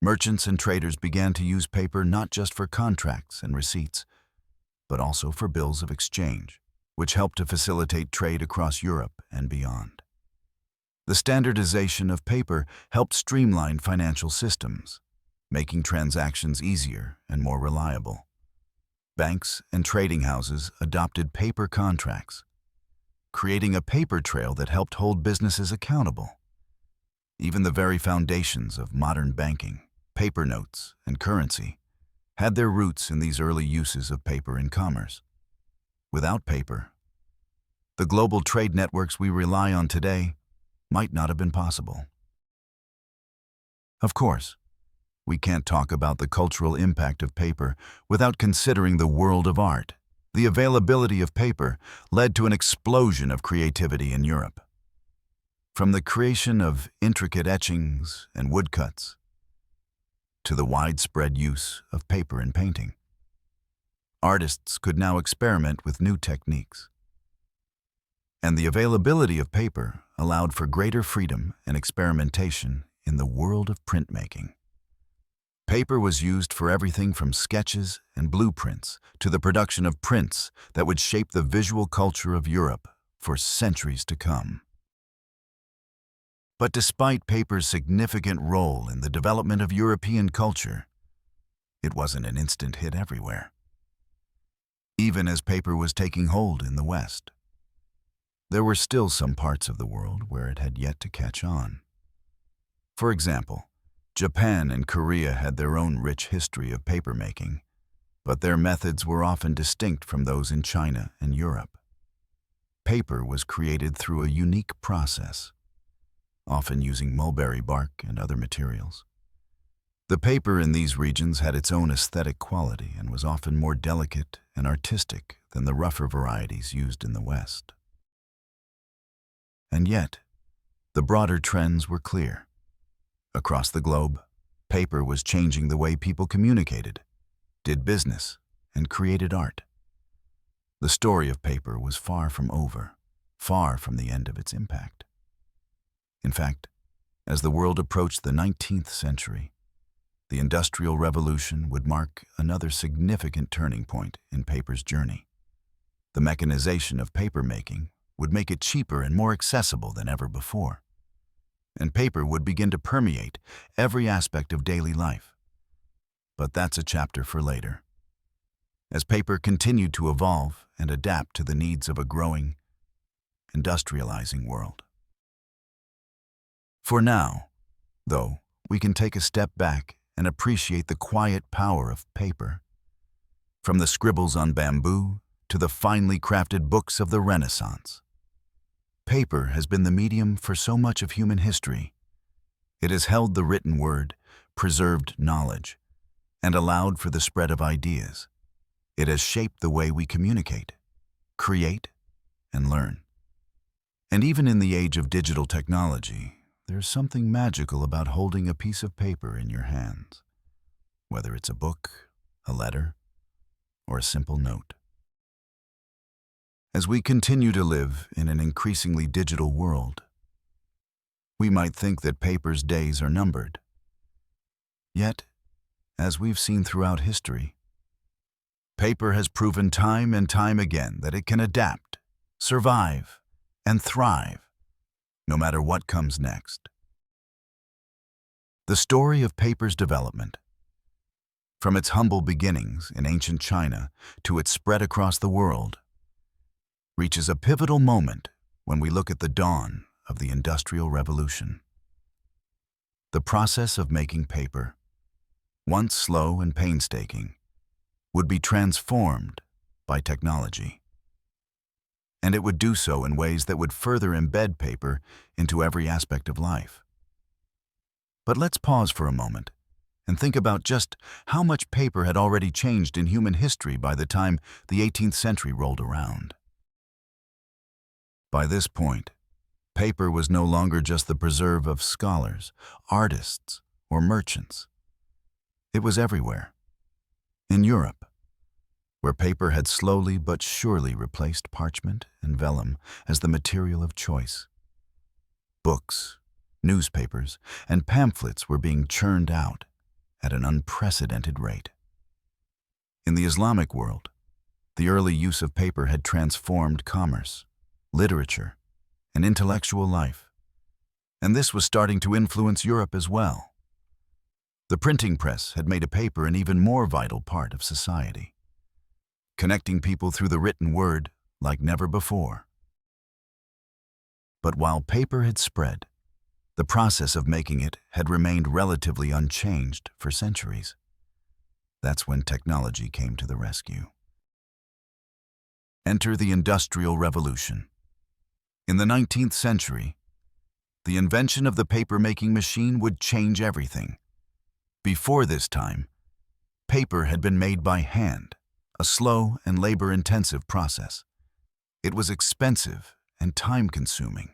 Merchants and traders began to use paper not just for contracts and receipts, but also for bills of exchange, which helped to facilitate trade across Europe and beyond. The standardization of paper helped streamline financial systems, making transactions easier and more reliable. Banks and trading houses adopted paper contracts, creating a paper trail that helped hold businesses accountable. Even the very foundations of modern banking, paper notes, and currency had their roots in these early uses of paper in commerce. Without paper, the global trade networks we rely on today might not have been possible. Of course, we can't talk about the cultural impact of paper without considering the world of art. The availability of paper led to an explosion of creativity in Europe. From the creation of intricate etchings and woodcuts to the widespread use of paper in painting, artists could now experiment with new techniques. And the availability of paper allowed for greater freedom and experimentation in the world of printmaking. Paper was used for everything from sketches and blueprints to the production of prints that would shape the visual culture of Europe for centuries to come. But despite paper's significant role in the development of European culture, it wasn't an instant hit everywhere. Even as paper was taking hold in the West, there were still some parts of the world where it had yet to catch on. For example, Japan and Korea had their own rich history of papermaking, but their methods were often distinct from those in China and Europe. Paper was created through a unique process, often using mulberry bark and other materials. The paper in these regions had its own aesthetic quality and was often more delicate and artistic than the rougher varieties used in the West. And yet, the broader trends were clear. Across the globe, paper was changing the way people communicated, did business, and created art. The story of paper was far from over, far from the end of its impact. In fact, as the world approached the 19th century, the Industrial Revolution would mark another significant turning point in paper's journey. The mechanization of papermaking would make it cheaper and more accessible than ever before, and paper would begin to permeate every aspect of daily life. But that's a chapter for later. As paper continued to evolve and adapt to the needs of a growing, industrializing world. For now, though, we can take a step back and appreciate the quiet power of paper. From the scribbles on bamboo to the finely crafted books of the Renaissance, paper has been the medium for so much of human history. It has held the written word, preserved knowledge, and allowed for the spread of ideas. It has shaped the way we communicate, create, and learn. And even in the age of digital technology, there's something magical about holding a piece of paper in your hands, whether it's a book, a letter, or a simple note. As we continue to live in an increasingly digital world, we might think that paper's days are numbered. Yet, as we've seen throughout history, paper has proven time and time again that it can adapt, survive, and thrive, no matter what comes next. The story of paper's development, from its humble beginnings in ancient China to its spread across the world, reaches a pivotal moment when we look at the dawn of the Industrial Revolution. The process of making paper, once slow and painstaking, would be transformed by technology. And it would do so in ways that would further embed paper into every aspect of life. But let's pause for a moment and think about just how much paper had already changed in human history by the time the 18th century rolled around. By this point, paper was no longer just the preserve of scholars, artists, or merchants. It was everywhere. In Europe, where paper had slowly but surely replaced parchment and vellum as the material of choice, books, newspapers, and pamphlets were being churned out, at an unprecedented rate. In the Islamic world, the early use of paper had transformed commerce, literature, and intellectual life, and this was starting to influence Europe as well. The printing press had made a paper an even more vital part of society, connecting people through the written word like never before. But while paper had spread, the process of making it had remained relatively unchanged for centuries. That's when technology came to the rescue. Enter the Industrial Revolution. In the 19th century, the invention of the paper-making machine would change everything. Before this time, paper had been made by hand, a slow and labor-intensive process. It was expensive and time-consuming.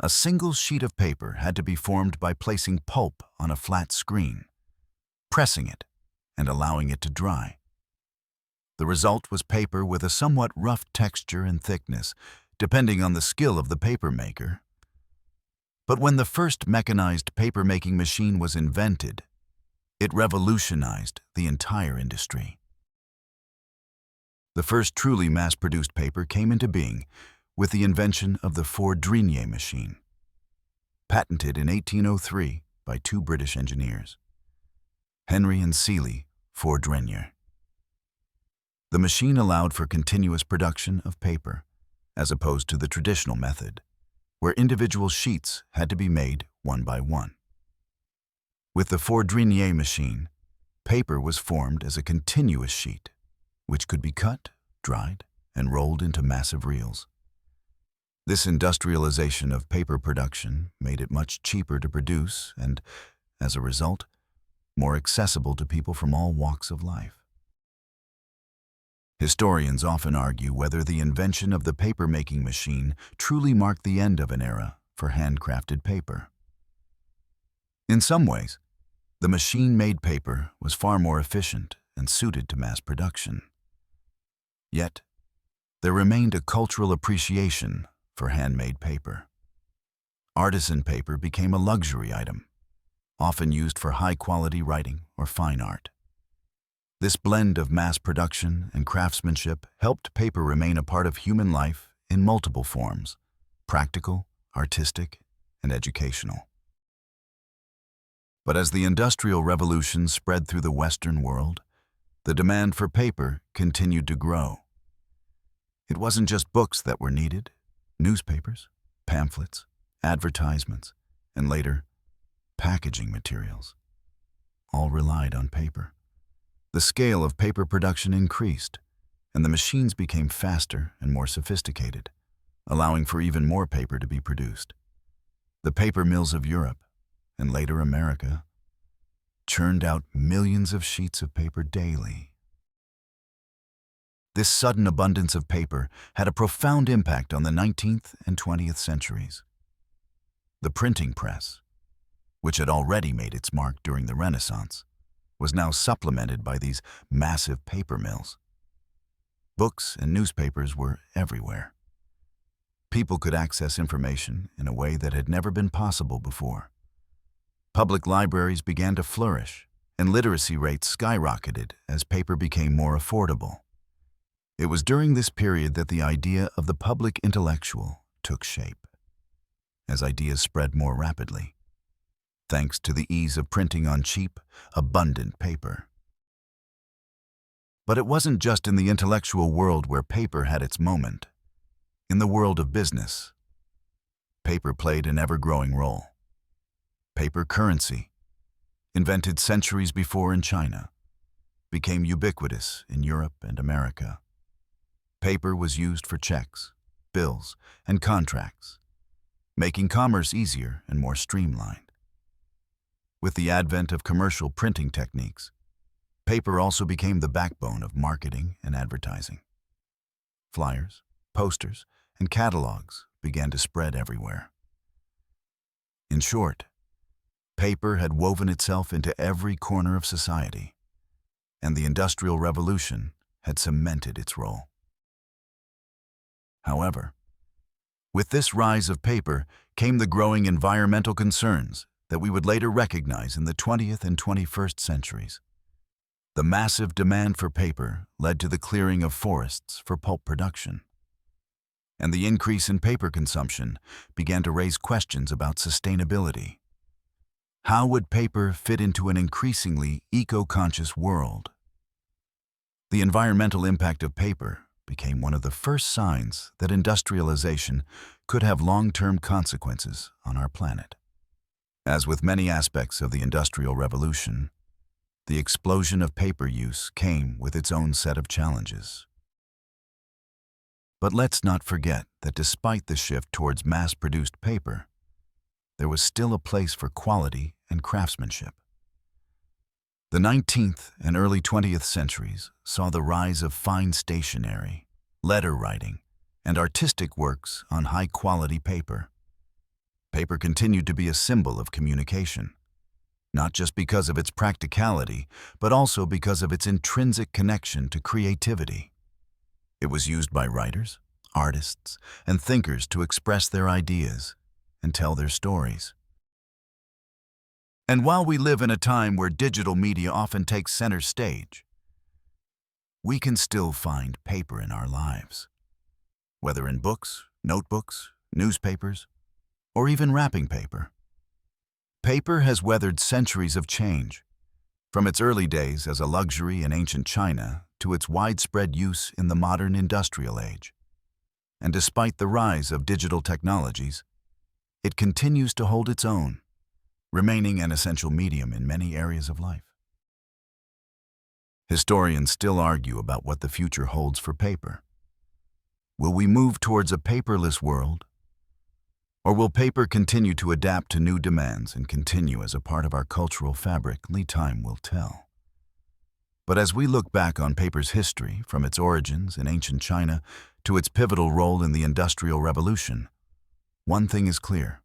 A single sheet of paper had to be formed by placing pulp on a flat screen, pressing it, and allowing it to dry. The result was paper with a somewhat rough texture and thickness, depending on the skill of the paper maker. But when the first mechanized paper-making machine was invented, it revolutionized the entire industry. The first truly mass-produced paper came into being with the invention of the Fourdrinier machine, patented in 1803 by two British engineers, Henry and Seeley Fourdrinier. The machine allowed for continuous production of paper, as opposed to the traditional method, where individual sheets had to be made one by one. With the Fourdrinier machine, paper was formed as a continuous sheet, which could be cut, dried, and rolled into massive reels. This industrialization of paper production made it much cheaper to produce and, as a result, more accessible to people from all walks of life. Historians often argue whether the invention of the paper-making machine truly marked the end of an era for handcrafted paper. In some ways, the machine-made paper was far more efficient and suited to mass production. Yet, there remained a cultural appreciation for handmade paper. Artisan paper became a luxury item, often used for high-quality writing or fine art. This blend of mass production and craftsmanship helped paper remain a part of human life in multiple forms: practical, artistic, and educational. But as the Industrial Revolution spread through the Western world, the demand for paper continued to grow. It wasn't just books that were needed. Newspapers, pamphlets, advertisements, and later, packaging materials, all relied on paper. The scale of paper production increased, and the machines became faster and more sophisticated, allowing for even more paper to be produced. The paper mills of Europe, and later America, churned out millions of sheets of paper daily. This sudden abundance of paper had a profound impact on the 19th and 20th centuries. The printing press, which had already made its mark during the Renaissance, was now supplemented by these massive paper mills. Books and newspapers were everywhere. People could access information in a way that had never been possible before. Public libraries began to flourish, and literacy rates skyrocketed as paper became more affordable. It was during this period that the idea of the public intellectual took shape, as ideas spread more rapidly, thanks to the ease of printing on cheap, abundant paper. But it wasn't just in the intellectual world where paper had its moment. In the world of business, paper played an ever-growing role. Paper currency, invented centuries before in China, became ubiquitous in Europe and America. Paper was used for checks, bills, and contracts, making commerce easier and more streamlined. With the advent of commercial printing techniques, paper also became the backbone of marketing and advertising. Flyers, posters, and catalogs began to spread everywhere. In short, paper had woven itself into every corner of society, and the Industrial Revolution had cemented its role. However, with this rise of paper came the growing environmental concerns that we would later recognize in the 20th and 21st centuries. The massive demand for paper led to the clearing of forests for pulp production. And the increase in paper consumption began to raise questions about sustainability. How would paper fit into an increasingly eco-conscious world? The environmental impact of paper became one of the first signs that industrialization could have long-term consequences on our planet. As with many aspects of the Industrial Revolution, the explosion of paper use came with its own set of challenges. But let's not forget that despite the shift towards mass-produced paper, there was still a place for quality and craftsmanship. The 19th and early 20th centuries saw the rise of fine stationery, letter writing, and artistic works on high-quality paper. Paper continued to be a symbol of communication, not just because of its practicality, but also because of its intrinsic connection to creativity. It was used by writers, artists, and thinkers to express their ideas and tell their stories. And while we live in a time where digital media often takes center stage, we can still find paper in our lives, whether in books, notebooks, newspapers, or even wrapping paper. Paper has weathered centuries of change, from its early days as a luxury in ancient China to its widespread use in the modern industrial age. And despite the rise of digital technologies, it continues to hold its own, remaining an essential medium in many areas of life. Historians still argue about what the future holds for paper. Will we move towards a paperless world? Or will paper continue to adapt to new demands and continue as a part of our cultural fabric? Only time will tell. But as we look back on paper's history, from its origins in ancient China to its pivotal role in the Industrial Revolution, one thing is clear.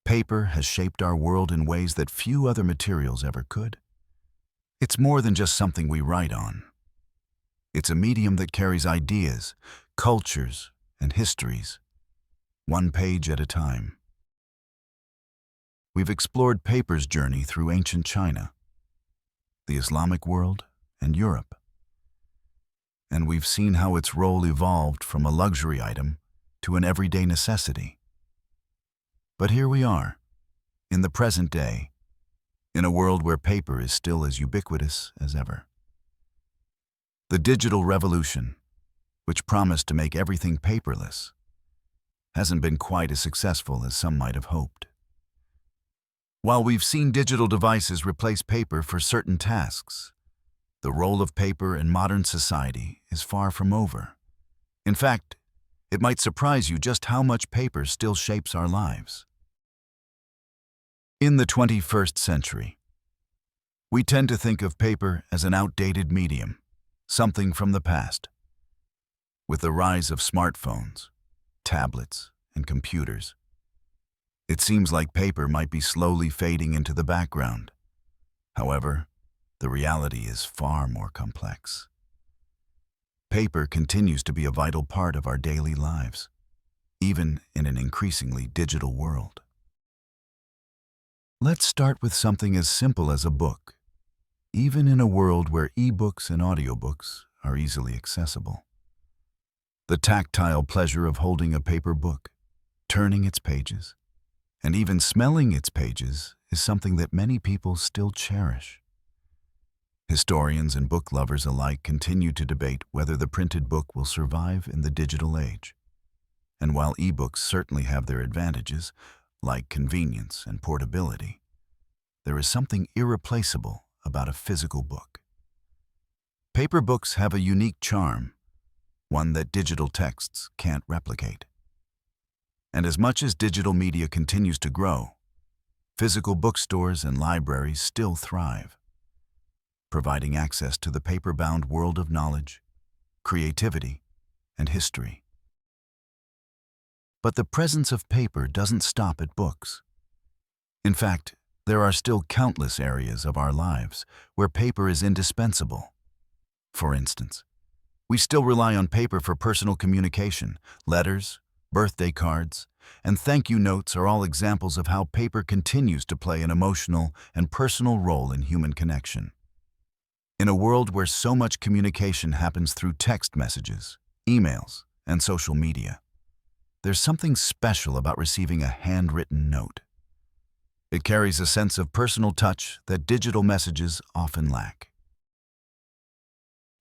Paper has shaped our world in ways that few other materials ever could. It's more than just something we write on. It's a medium that carries ideas, cultures, and histories, one page at a time. We've explored paper's journey through ancient China, the Islamic world, and Europe. And we've seen how its role evolved from a luxury item to an everyday necessity. But here we are, in the present day, in a world where paper is still as ubiquitous as ever. The digital revolution, which promised to make everything paperless, hasn't been quite as successful as some might have hoped. While we've seen digital devices replace paper for certain tasks, the role of paper in modern society is far from over. In fact, it might surprise you just how much paper still shapes our lives. In the 21st century, we tend to think of paper as an outdated medium, something from the past. With the rise of smartphones, tablets, and computers, it seems like paper might be slowly fading into the background. However, the reality is far more complex. Paper continues to be a vital part of our daily lives, even in an increasingly digital world. Let's start with something as simple as a book, even in a world where ebooks and audiobooks are easily accessible. The tactile pleasure of holding a paper book, turning its pages, and even smelling its pages is something that many people still cherish. Historians and book lovers alike continue to debate whether the printed book will survive in the digital age. And while ebooks certainly have their advantages, like convenience and portability, there is something irreplaceable about a physical book. Paper books have a unique charm, one that digital texts can't replicate. And as much as digital media continues to grow, physical bookstores and libraries still thrive, providing access to the paper-bound world of knowledge, creativity, and history. But the presence of paper doesn't stop at books. In fact, there are still countless areas of our lives where paper is indispensable. For instance, we still rely on paper for personal communication, letters, birthday cards, and thank you notes are all examples of how paper continues to play an emotional and personal role in human connection. In a world where so much communication happens through text messages, emails, and social media, there's something special about receiving a handwritten note. It carries a sense of personal touch that digital messages often lack.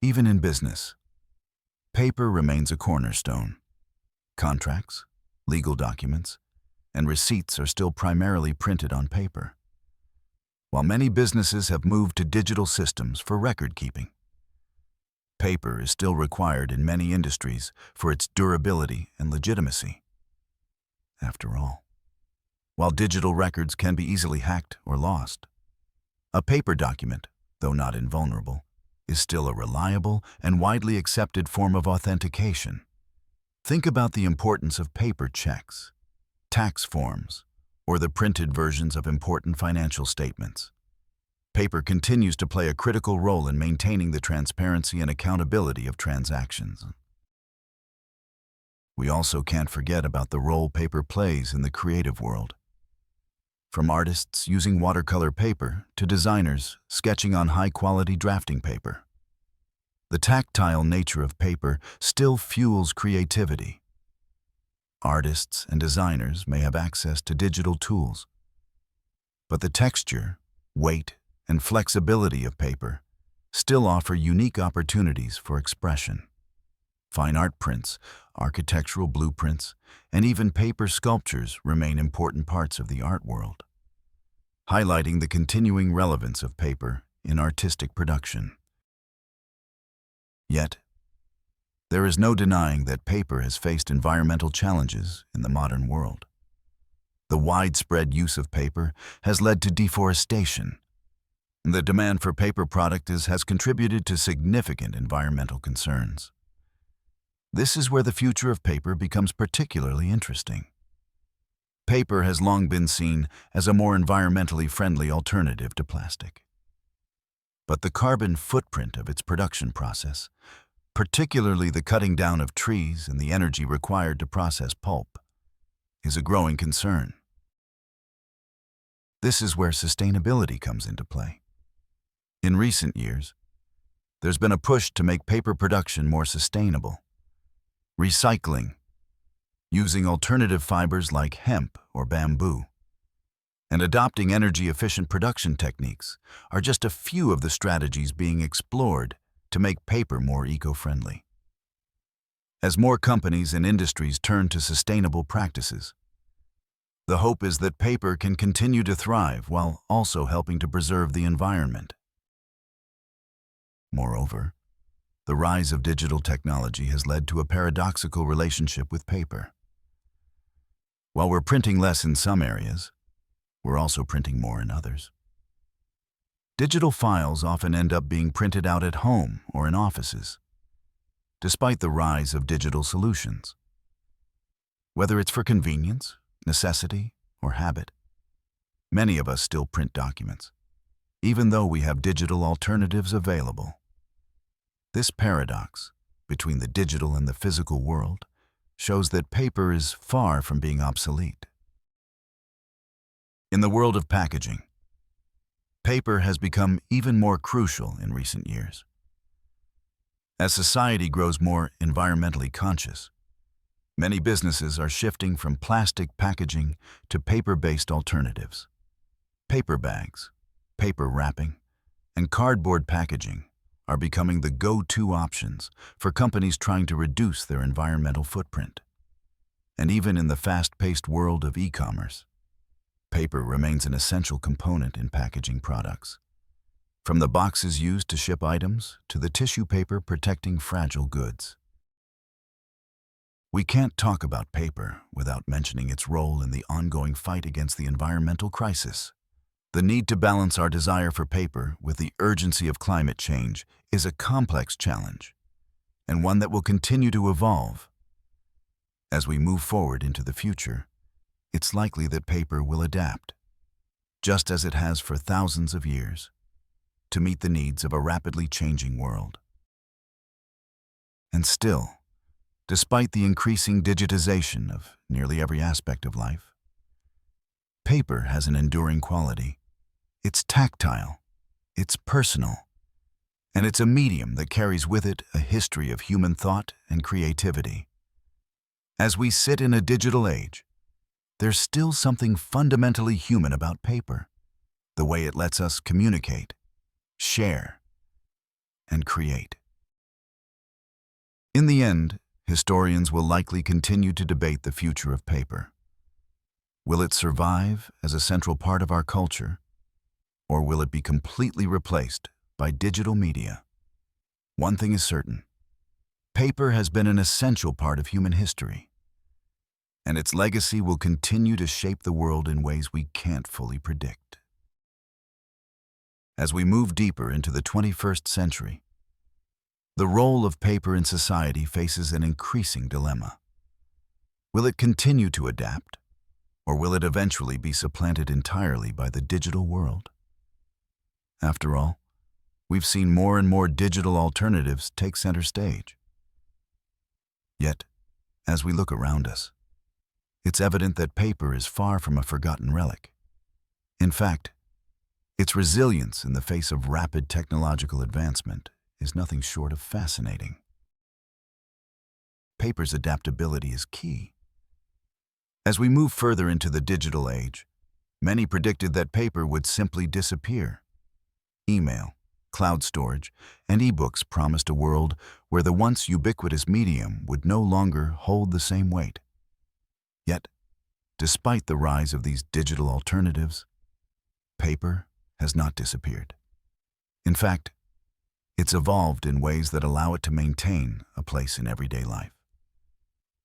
Even in business, paper remains a cornerstone. Contracts, legal documents, and receipts are still primarily printed on paper, while many businesses have moved to digital systems for record-keeping. Paper is still required in many industries for its durability and legitimacy. After all, while digital records can be easily hacked or lost, a paper document, though not invulnerable, is still a reliable and widely accepted form of authentication. Think about the importance of paper checks, tax forms, or the printed versions of important financial statements. Paper continues to play a critical role in maintaining the transparency and accountability of transactions. We also can't forget about the role paper plays in the creative world. From artists using watercolor paper to designers sketching on high-quality drafting paper, the tactile nature of paper still fuels creativity. Artists and designers may have access to digital tools, but the texture, weight, and flexibility of paper still offer unique opportunities for expression. Fine art prints, architectural blueprints, and even paper sculptures remain important parts of the art world, highlighting the continuing relevance of paper in artistic production. Yet, there is no denying that paper has faced environmental challenges in the modern world. The widespread use of paper has led to deforestation. The demand for paper products has contributed to significant environmental concerns. This is where the future of paper becomes particularly interesting. Paper has long been seen as a more environmentally friendly alternative to plastic. But the carbon footprint of its production process, particularly the cutting down of trees and the energy required to process pulp, is a growing concern. This is where sustainability comes into play. In recent years, there's been a push to make paper production more sustainable. Recycling, using alternative fibers like hemp or bamboo, and adopting energy-efficient production techniques are just a few of the strategies being explored to make paper more eco-friendly. As more companies and industries turn to sustainable practices, the hope is that paper can continue to thrive while also helping to preserve the environment. Moreover, the rise of digital technology has led to a paradoxical relationship with paper. While we're printing less in some areas, we're also printing more in others. Digital files often end up being printed out at home or in offices, despite the rise of digital solutions. Whether it's for convenience, necessity, or habit, many of us still print documents, even though we have digital alternatives available. This paradox between the digital and the physical world shows that paper is far from being obsolete. In the world of packaging, paper has become even more crucial in recent years. As society grows more environmentally conscious, many businesses are shifting from plastic packaging to paper-based alternatives. Paper bags, paper wrapping, and cardboard packaging are becoming the go-to options for companies trying to reduce their environmental footprint. And even in the fast-paced world of e-commerce, paper remains an essential component in packaging products. From the boxes used to ship items to the tissue paper protecting fragile goods. We can't talk about paper without mentioning its role in the ongoing fight against the environmental crisis. The need to balance our desire for paper with the urgency of climate change is a complex challenge, and one that will continue to evolve. As we move forward into the future, it's likely that paper will adapt, just as it has for thousands of years, to meet the needs of a rapidly changing world. And still, Despite the increasing digitization of nearly every aspect of life, paper has an enduring quality. It's tactile, it's personal, and it's a medium that carries with it a history of human thought and creativity. As we sit in a digital age, there's still something fundamentally human about paper, the way it lets us communicate, share, and create. In the end, historians will likely continue to debate the future of paper. Will it survive as a central part of our culture, or will it be completely replaced by digital media? One thing is certain: paper has been an essential part of human history, and its legacy will continue to shape the world in ways we can't fully predict. As we move deeper into the 21st century, the role of paper in society faces an increasing dilemma. Will it continue to adapt, or will it eventually be supplanted entirely by the digital world? After all, we've seen more and more digital alternatives take center stage. Yet, as we look around us, it's evident that paper is far from a forgotten relic. In fact, its resilience in the face of rapid technological advancement is nothing short of fascinating. Paper's adaptability is key. As we move further into the digital age, many predicted that paper would simply disappear. Email, cloud storage, and ebooks promised a world where the once ubiquitous medium would no longer hold the same weight. Yet, despite the rise of these digital alternatives, paper has not disappeared. In fact, it's evolved in ways that allow it to maintain a place in everyday life.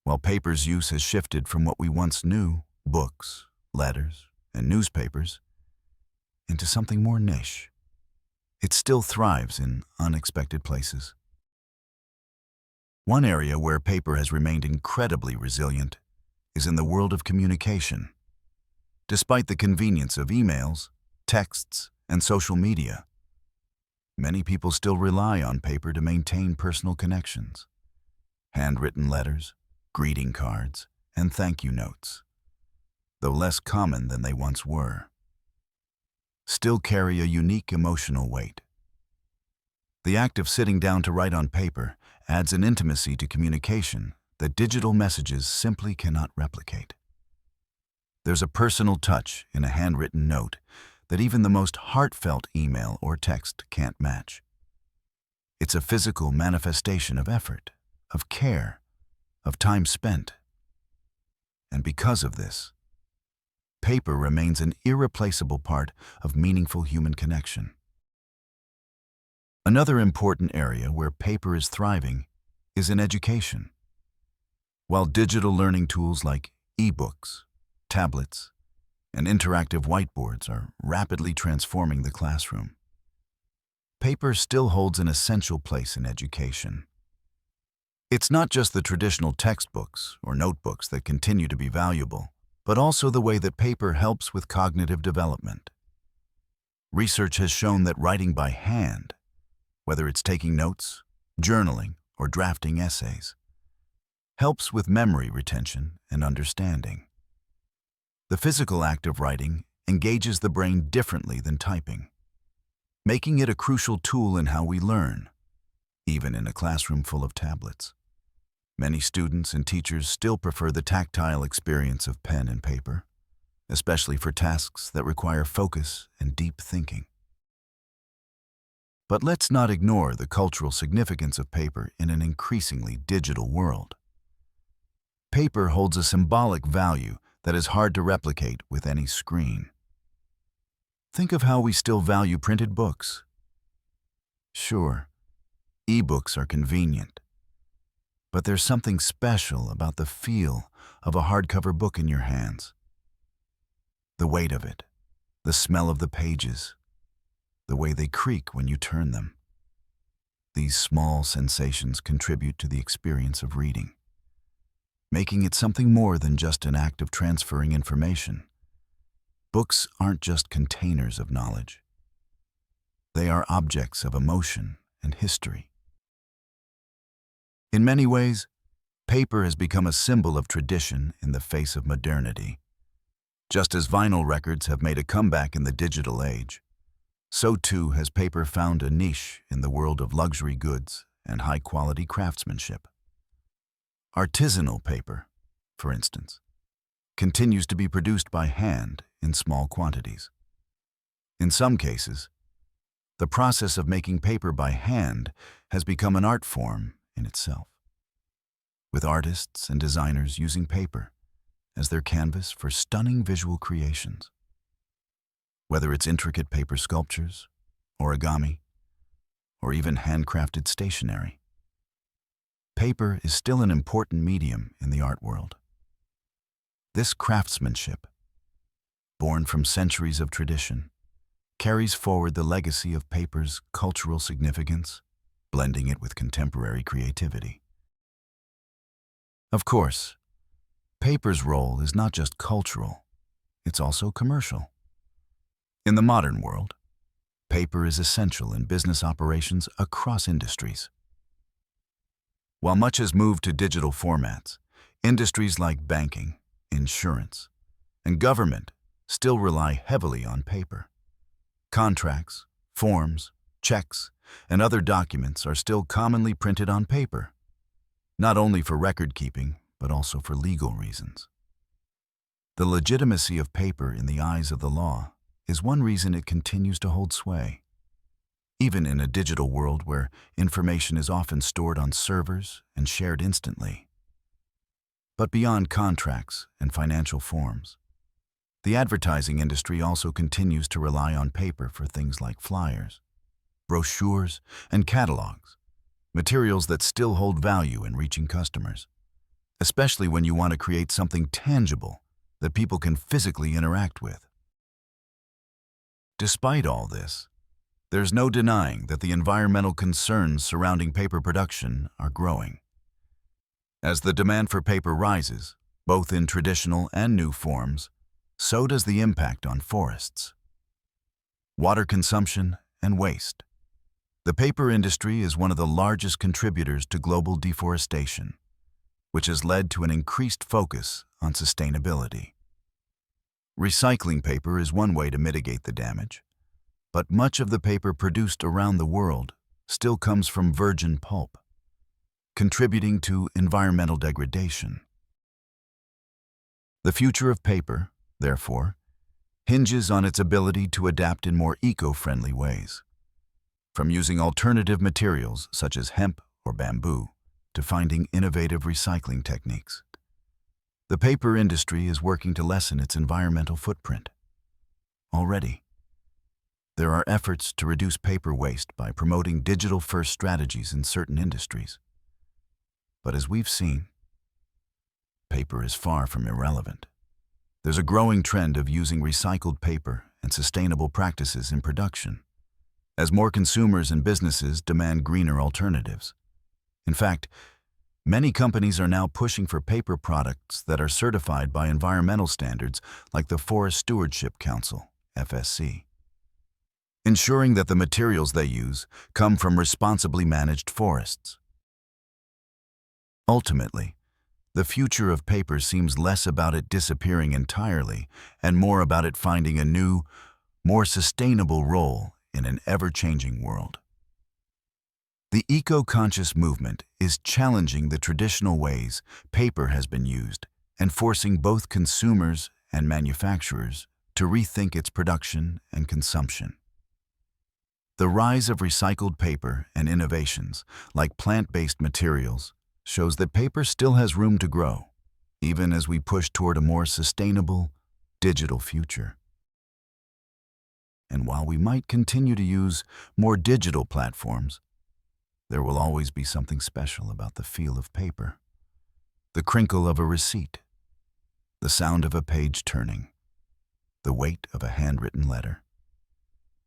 While paper's use has shifted from what we once knew, books, letters, and newspapers, into something more niche, it still thrives in unexpected places. One area where paper has remained incredibly resilient is in the world of communication. Despite the convenience of emails, texts, and social media, many people still rely on paper to maintain personal connections. Handwritten letters, greeting cards, and thank you notes, though less common than they once were, still carry a unique emotional weight. The act of sitting down to write on paper adds an intimacy to communication that digital messages simply cannot replicate. There's a personal touch in a handwritten note that even the most heartfelt email or text can't match. It's a physical manifestation of effort, of care, of time spent. And because of this, paper remains an irreplaceable part of meaningful human connection. Another important area where paper is thriving is in education. While digital learning tools like ebooks, tablets, and interactive whiteboards are rapidly transforming the classroom, paper still holds an essential place in education. It's not just the traditional textbooks or notebooks that continue to be valuable, but also the way that paper helps with cognitive development. Research has shown that writing by hand, whether it's taking notes, journaling, or drafting essays, helps with memory retention and understanding. The physical act of writing engages the brain differently than typing, making it a crucial tool in how we learn, even in a classroom full of tablets. Many students and teachers still prefer the tactile experience of pen and paper, especially for tasks that require focus and deep thinking. But let's not ignore the cultural significance of paper in an increasingly digital world. Paper holds a symbolic value that is hard to replicate with any screen. Think of how we still value printed books. Sure, ebooks are convenient, but there's something special about the feel of a hardcover book in your hands. The weight of it, the smell of the pages, the way they creak when you turn them. These small sensations contribute to the experience of reading, making it something more than just an act of transferring information. Books aren't just containers of knowledge. They are objects of emotion and history. In many ways, paper has become a symbol of tradition in the face of modernity. Just as vinyl records have made a comeback in the digital age, so too has paper found a niche in the world of luxury goods and high-quality craftsmanship. Artisanal paper, for instance, continues to be produced by hand in small quantities. In some cases, the process of making paper by hand has become an art form in itself, with artists and designers using paper as their canvas for stunning visual creations. Whether it's intricate paper sculptures, origami, or even handcrafted stationery, paper is still an important medium in the art world. This craftsmanship, born from centuries of tradition, carries forward the legacy of paper's cultural significance, blending it with contemporary creativity. Of course, paper's role is not just cultural, it's also commercial. In the modern world, paper is essential in business operations across industries. While much has moved to digital formats, industries like banking, insurance, and government still rely heavily on paper. Contracts, forms, checks, and other documents are still commonly printed on paper, not only for record-keeping, but also for legal reasons. The legitimacy of paper in the eyes of the law is one reason it continues to hold sway, even in a digital world where information is often stored on servers and shared instantly. But beyond contracts and financial forms, the advertising industry also continues to rely on paper for things like flyers, brochures, and catalogs, materials that still hold value in reaching customers, especially when you want to create something tangible that people can physically interact with. Despite all this, there's no denying that the environmental concerns surrounding paper production are growing. As the demand for paper rises, both in traditional and new forms, so does the impact on forests, water consumption, and waste. The paper industry is one of the largest contributors to global deforestation, which has led to an increased focus on sustainability. Recycling paper is one way to mitigate the damage, but much of the paper produced around the world still comes from virgin pulp, contributing to environmental degradation. The future of paper, therefore, hinges on its ability to adapt in more eco-friendly ways. From using alternative materials such as hemp or bamboo to finding innovative recycling techniques, the paper industry is working to lessen its environmental footprint. Already, there are efforts to reduce paper waste by promoting digital-first strategies in certain industries. But as we've seen, paper is far from irrelevant. There's a growing trend of using recycled paper and sustainable practices in production, as more consumers and businesses demand greener alternatives. In fact, many companies are now pushing for paper products that are certified by environmental standards like the Forest Stewardship Council, FSC, ensuring that the materials they use come from responsibly managed forests. Ultimately, the future of paper seems less about it disappearing entirely and more about it finding a new, more sustainable role in an ever-changing world. The eco-conscious movement is challenging the traditional ways paper has been used and forcing both consumers and manufacturers to rethink its production and consumption. The rise of recycled paper and innovations like plant-based materials shows that paper still has room to grow, even as we push toward a more sustainable, digital future. And while we might continue to use more digital platforms, there will always be something special about the feel of paper. The crinkle of a receipt, the sound of a page turning, the weight of a handwritten letter.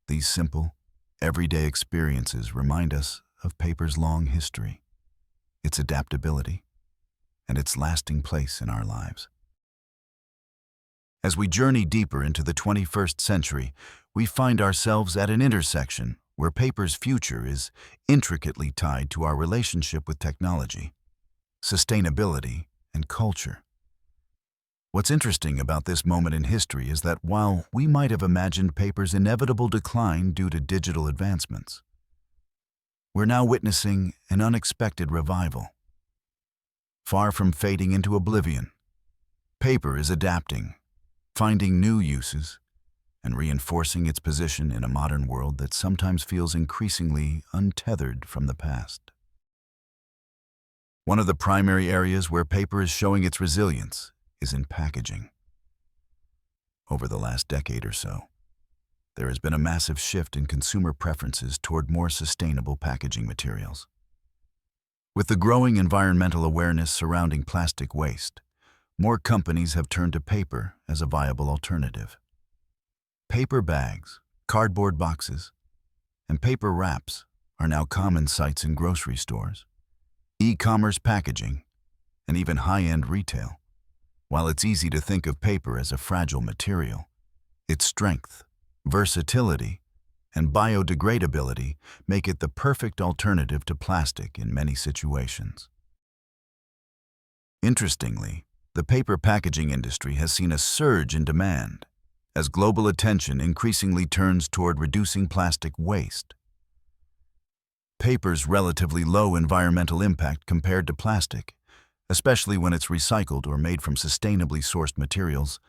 These simple, everyday experiences remind us of paper's long history, its adaptability, and its lasting place in our lives. As we journey deeper into the 21st century, we find ourselves at an intersection where paper's future is intricately tied to our relationship with technology. sustainability, and culture. What's interesting about this moment in history is that while we might have imagined paper's inevitable decline due to digital advancements, we're now witnessing an unexpected revival. Far from fading into oblivion, paper is adapting, finding new uses, and reinforcing its position in a modern world that sometimes feels increasingly untethered from the past. One of the primary areas where paper is showing its resilience is in packaging. Over the last decade or so, there has been a massive shift in consumer preferences toward more sustainable packaging materials. With the growing environmental awareness surrounding plastic waste, more companies have turned to paper as a viable alternative. Paper bags, cardboard boxes, and paper wraps are now common sights in grocery stores, e-commerce packaging, and even high-end retail. While it's easy to think of paper as a fragile material, its strength, versatility, and biodegradability make it the perfect alternative to plastic in many situations. Interestingly, the paper packaging industry has seen a surge in demand as global attention increasingly turns toward reducing plastic waste. Paper's relatively low environmental impact compared to plastic, especially when it's recycled or made from sustainably sourced materials,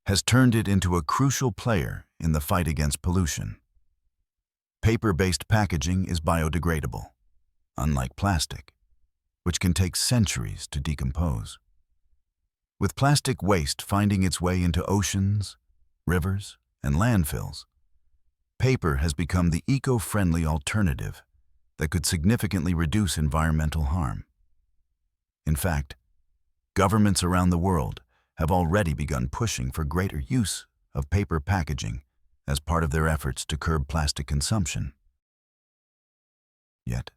has turned it into a crucial player in the fight against pollution. Paper-based packaging is biodegradable, unlike plastic, which can take centuries to decompose. With plastic waste finding its way into oceans, rivers, and landfills, paper has become the eco-friendly alternative that could significantly reduce environmental harm. In fact, governments around the world have already begun pushing for greater use of paper packaging as part of their efforts to curb plastic consumption. Yet,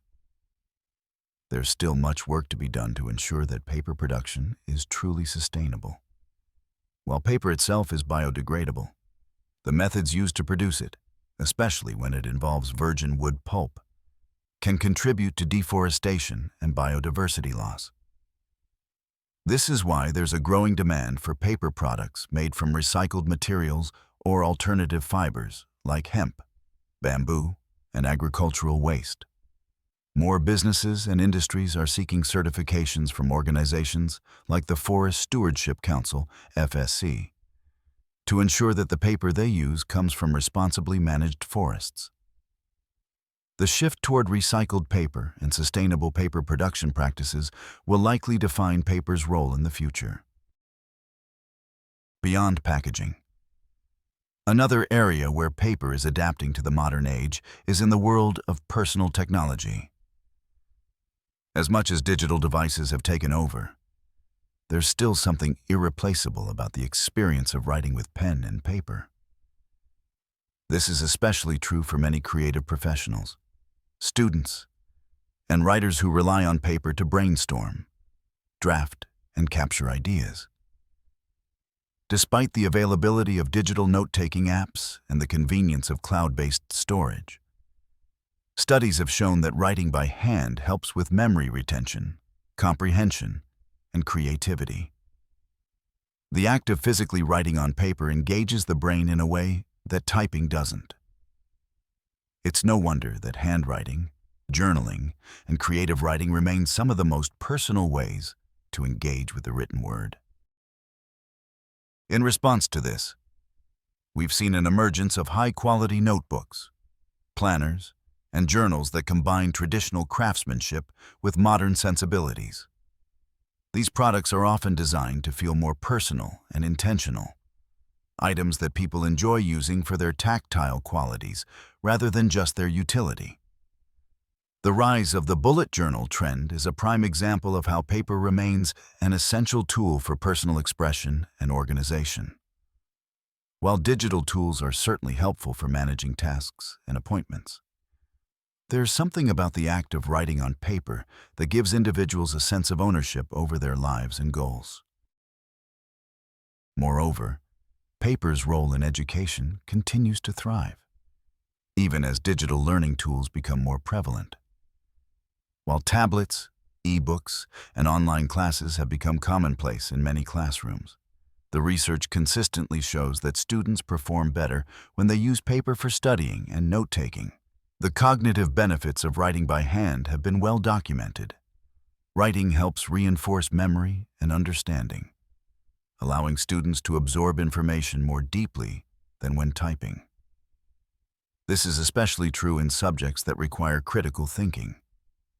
there's still much work to be done to ensure that paper production is truly sustainable. While paper itself is biodegradable, the methods used to produce it, especially when it involves virgin wood pulp, can contribute to deforestation and biodiversity loss. This is why there's a growing demand for paper products made from recycled materials or alternative fibers like hemp, bamboo, and agricultural waste. More businesses and industries are seeking certifications from organizations like the Forest Stewardship Council, FSC, to ensure that the paper they use comes from responsibly managed forests. The shift toward recycled paper and sustainable paper production practices will likely define paper's role in the future. Beyond packaging, another area where paper is adapting to the modern age is in the world of personal technology. As much as digital devices have taken over, there's still something irreplaceable about the experience of writing with pen and paper. This is especially true for many creative professionals, students, and writers who rely on paper to brainstorm, draft, and capture ideas. Despite the availability of digital note-taking apps and the convenience of cloud-based storage, studies have shown that writing by hand helps with memory retention, comprehension, and creativity. The act of physically writing on paper engages the brain in a way that typing doesn't. It's no wonder that handwriting, journaling, and creative writing remain some of the most personal ways to engage with the written word. In response to this, we've seen an emergence of high-quality notebooks, planners, and journals that combine traditional craftsmanship with modern sensibilities. These products are often designed to feel more personal and intentional, items that people enjoy using for their tactile qualities rather than just their utility. The rise of the bullet journal trend is a prime example of how paper remains an essential tool for personal expression and organization. While digital tools are certainly helpful for managing tasks and appointments, there's something about the act of writing on paper that gives individuals a sense of ownership over their lives and goals. Moreover, paper's role in education continues to thrive, even as digital learning tools become more prevalent. While tablets, E-books and online classes have become commonplace in many classrooms. The research consistently shows that students perform better when they use paper for studying and note-taking. The cognitive benefits of writing by hand have been well documented. Writing helps reinforce memory and understanding, allowing students to absorb information more deeply than when typing. This is especially true in subjects that require critical thinking,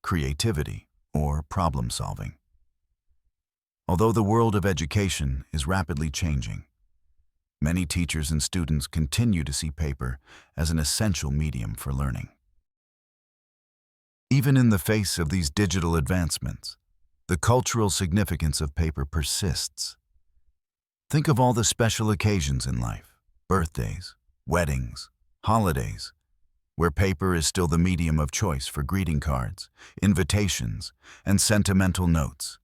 creativity, or problem-solving. Although the world of education is rapidly changing, many teachers and students continue to see paper as an essential medium for learning. Even in the face of these digital advancements, the cultural significance of paper persists. Think of all the special occasions in life, birthdays, weddings, holidays, where paper is still the medium of choice for greeting cards, invitations, and sentimental notes.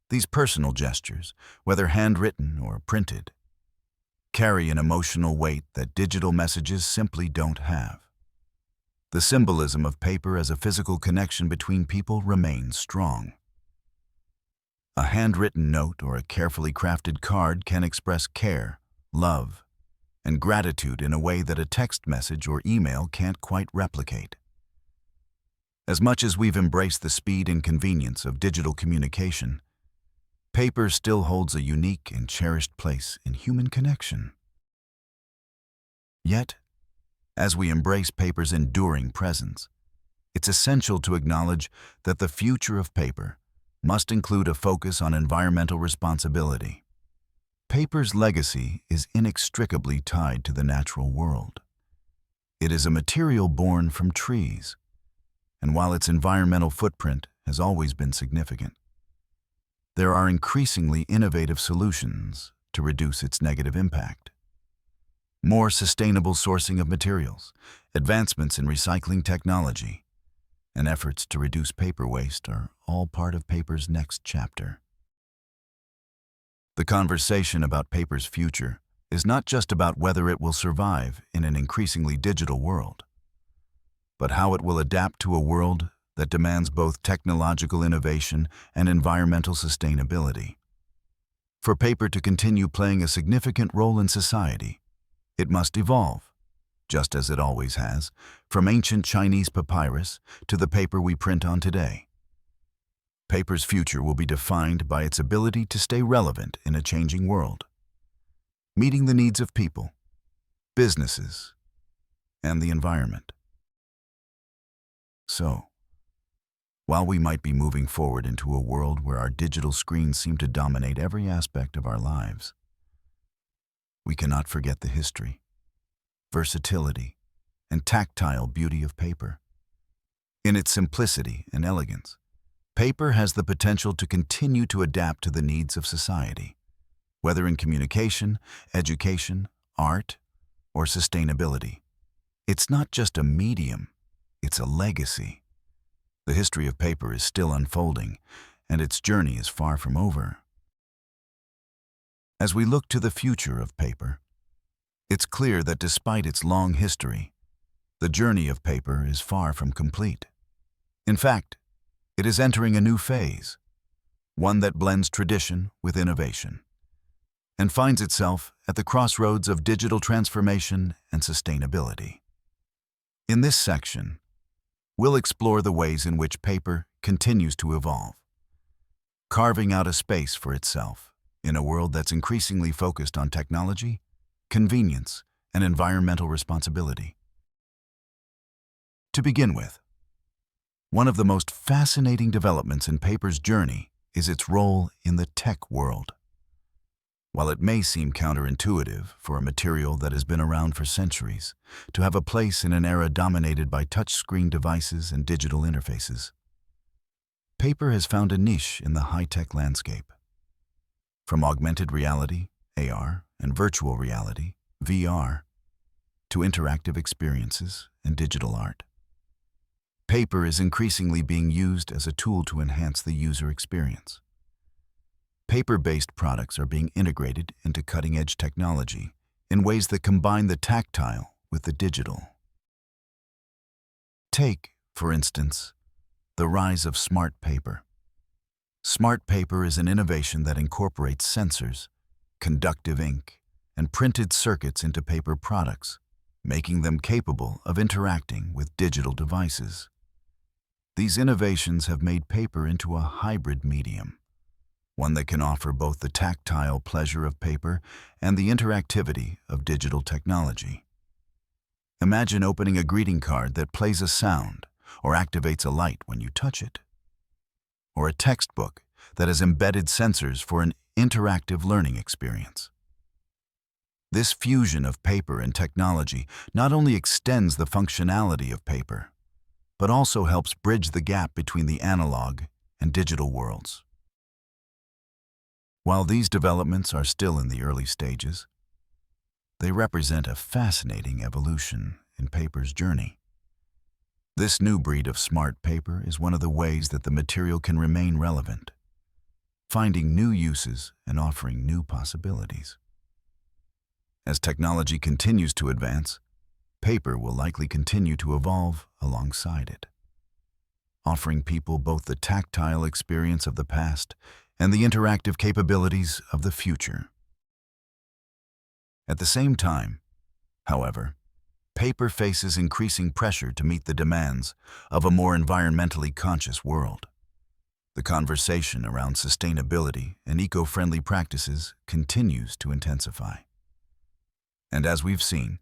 These personal gestures, whether handwritten or printed, carry an emotional weight that digital messages simply don't have. The symbolism of paper as a physical connection between people remains strong. A handwritten note or a carefully crafted card can express care, love, and gratitude in a way that a text message or email can't quite replicate. As much as we've embraced the speed and convenience of digital communication, paper still holds a unique and cherished place in human connection. Yet, as we embrace paper's enduring presence, it's essential to acknowledge that the future of paper must include a focus on environmental responsibility. Paper's legacy is inextricably tied to the natural world. It is a material born from trees, and while its environmental footprint has always been significant, there are increasingly innovative solutions to reduce its negative impact. More sustainable sourcing of materials, advancements in recycling technology, and efforts to reduce paper waste are all part of paper's next chapter. The conversation about paper's future is not just about whether it will survive in an increasingly digital world, but how it will adapt to a world that demands both technological innovation and environmental sustainability. For paper to continue playing a significant role in society, it must evolve, just as it always has, from ancient Chinese papyrus to the paper we print on today. Paper's future will be defined by its ability to stay relevant in a changing world, meeting the needs of people, businesses, and the environment. So, while we might be moving forward into a world where our digital screens seem to dominate every aspect of our lives, we cannot forget the history, versatility, and tactile beauty of paper. In its simplicity and elegance, paper has the potential to continue to adapt to the needs of society, whether in communication, education, art, or sustainability. It's not just a medium, it's a legacy. The history of paper is still unfolding, and its journey is far from over. As we look to the future of paper, it's clear that despite its long history, the journey of paper is far from complete. In fact, it is entering a new phase, one that blends tradition with innovation, and finds itself at the crossroads of digital transformation and sustainability. In this section, we'll explore the ways in which paper continues to evolve, carving out a space for itself in a world that's increasingly focused on technology, convenience, and environmental responsibility. To begin with, one of the most fascinating developments in paper's journey is its role in the tech world. While it may seem counterintuitive for a material that has been around for centuries to have a place in an era dominated by touchscreen devices and digital interfaces, paper has found a niche in the high-tech landscape. From augmented reality, AR, and virtual reality, VR, to interactive experiences and digital art, paper is increasingly being used as a tool to enhance the user experience. Paper-based products are being integrated into cutting-edge technology in ways that combine the tactile with the digital. Take, for instance, The rise of smart paper. Smart paper is an innovation that incorporates sensors, conductive ink, and printed circuits into paper products, making them capable of interacting with digital devices. These innovations have made paper into a hybrid medium, one that can offer both the tactile pleasure of paper and the interactivity of digital technology. Imagine opening a greeting card that plays a sound or activates a light when you touch it, or a textbook that has embedded sensors for an interactive learning experience. This fusion of paper and technology not only extends the functionality of paper, but also helps bridge the gap between the analog and digital worlds. While these developments are still in the early stages, they represent a fascinating evolution in paper's journey. This new breed of smart paper is one of the ways that the material can remain relevant, finding new uses and offering new possibilities. As technology continues to advance, paper will likely continue to evolve alongside it, offering people both the tactile experience of the past and the interactive capabilities of the future. At the same time, however, paper faces increasing pressure to meet the demands of a more environmentally conscious world. The conversation around sustainability and eco-friendly practices continues to intensify. And as we've seen,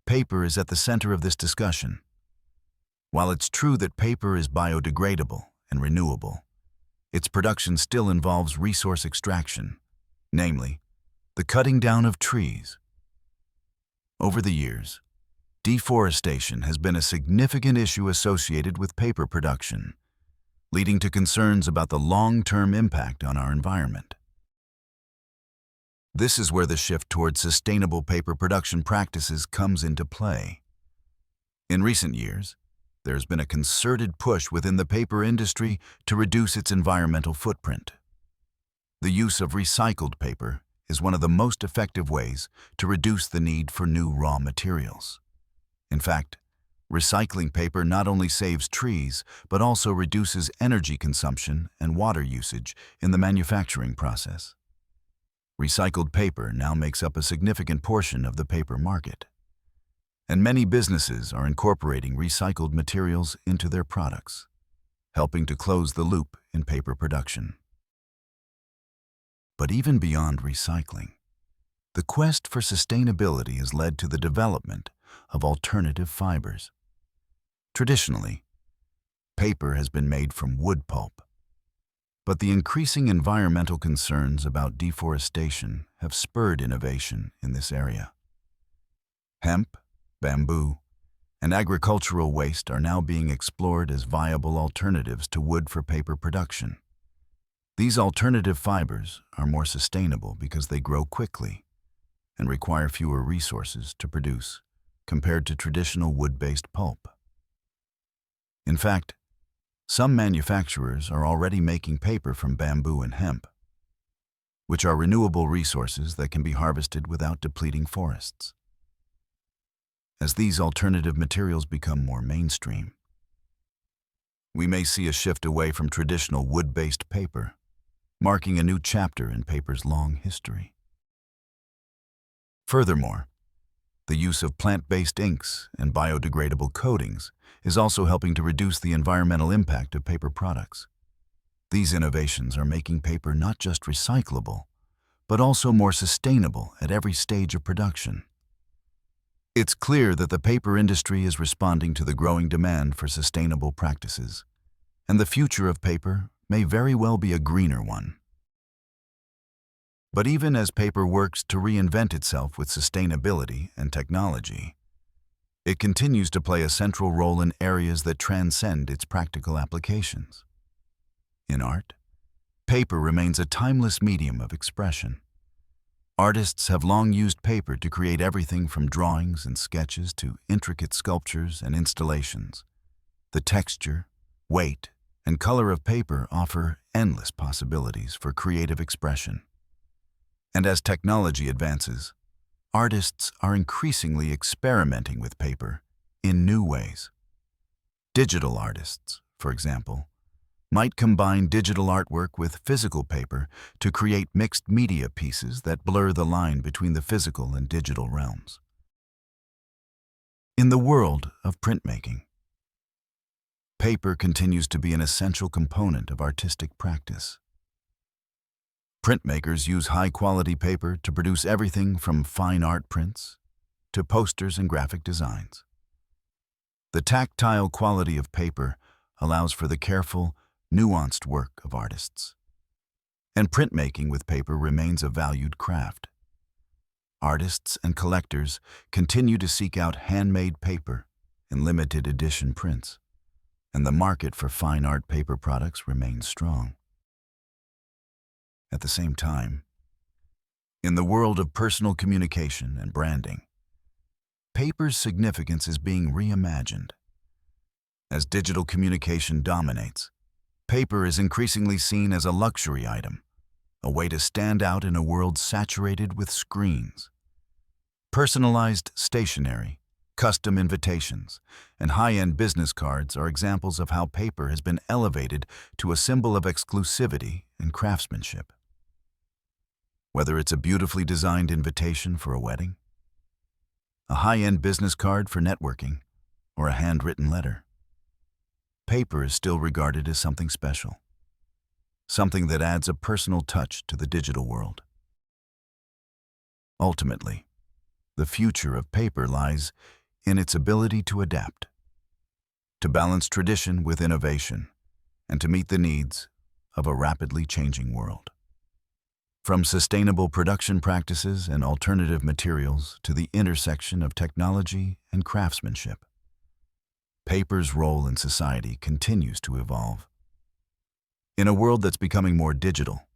paper is at the center of this discussion. While it's true that paper is biodegradable and renewable, its production still involves resource extraction, namely, the cutting down of trees. Over the years, deforestation has been a significant issue associated with paper production, leading to concerns about the long-term impact on our environment. This is where the shift towards sustainable paper production practices comes into play. In recent years, there has been a concerted push within the paper industry to reduce its environmental footprint. The use of recycled paper is one of the most effective ways to reduce the need for new raw materials. In fact, recycling paper not only saves trees, but also reduces energy consumption and water usage in the manufacturing process. Recycled paper now makes up a significant portion of the paper market, and many businesses are incorporating recycled materials into their products, helping to close the loop in paper production. But even beyond recycling, the quest for sustainability has led to the development of alternative fibers. Traditionally, paper has been made from wood pulp, but the increasing environmental concerns about deforestation have spurred innovation in this area. Hemp, bamboo, and agricultural waste are now being explored as viable alternatives to wood for paper production. These alternative fibers are more sustainable because they grow quickly and require fewer resources to produce compared to traditional wood-based pulp. In fact, some manufacturers are already making paper from bamboo and hemp, which are renewable resources that can be harvested without depleting forests. As these alternative materials become more mainstream, we may see a shift away from traditional wood-based paper, marking a new chapter in paper's long history. Furthermore, the use of plant-based inks and biodegradable coatings is also helping to reduce the environmental impact of paper products. These innovations are making paper not just recyclable, but also more sustainable at every stage of production. It's clear that the paper industry is responding to the growing demand for sustainable practices, and the future of paper may very well be a greener one. But even as paper works to reinvent itself with sustainability and technology, it continues to play a central role in areas that transcend its practical applications. In art, paper remains a timeless medium of expression. Artists have long used paper to create everything from drawings and sketches to intricate sculptures and installations. The texture, weight, and color of paper offer endless possibilities for creative expression. And as technology advances, artists are increasingly experimenting with paper in new ways. Digital artists, for example, might combine digital artwork with physical paper to create mixed media pieces that blur the line between the physical and digital realms. In the world of printmaking, paper continues to be an essential component of artistic practice. Printmakers use high-quality paper to produce everything from fine art prints to posters and graphic designs. The tactile quality of paper allows for the careful, nuanced work of artists. And printmaking with paper remains a valued craft. Artists and collectors continue to seek out handmade paper in limited edition prints, and the market for fine art paper products remains strong. At the same time, in the world of personal communication and branding, paper's significance is being reimagined. As digital communication dominates, paper is increasingly seen as a luxury item, a way to stand out in a world saturated with screens. Personalized stationery, custom invitations, and high-end business cards are examples of how paper has been elevated to a symbol of exclusivity and craftsmanship. Whether it's a beautifully designed invitation for a wedding, a high-end business card for networking, or a handwritten letter, paper is still regarded as something special, something that adds a personal touch to the digital world. Ultimately, the future of paper lies in its ability to adapt, to balance tradition with innovation, and to meet the needs of a rapidly changing world. From sustainable production practices and alternative materials to the intersection of technology and craftsmanship, paper's role in society continues to evolve. In a world that's becoming more digital,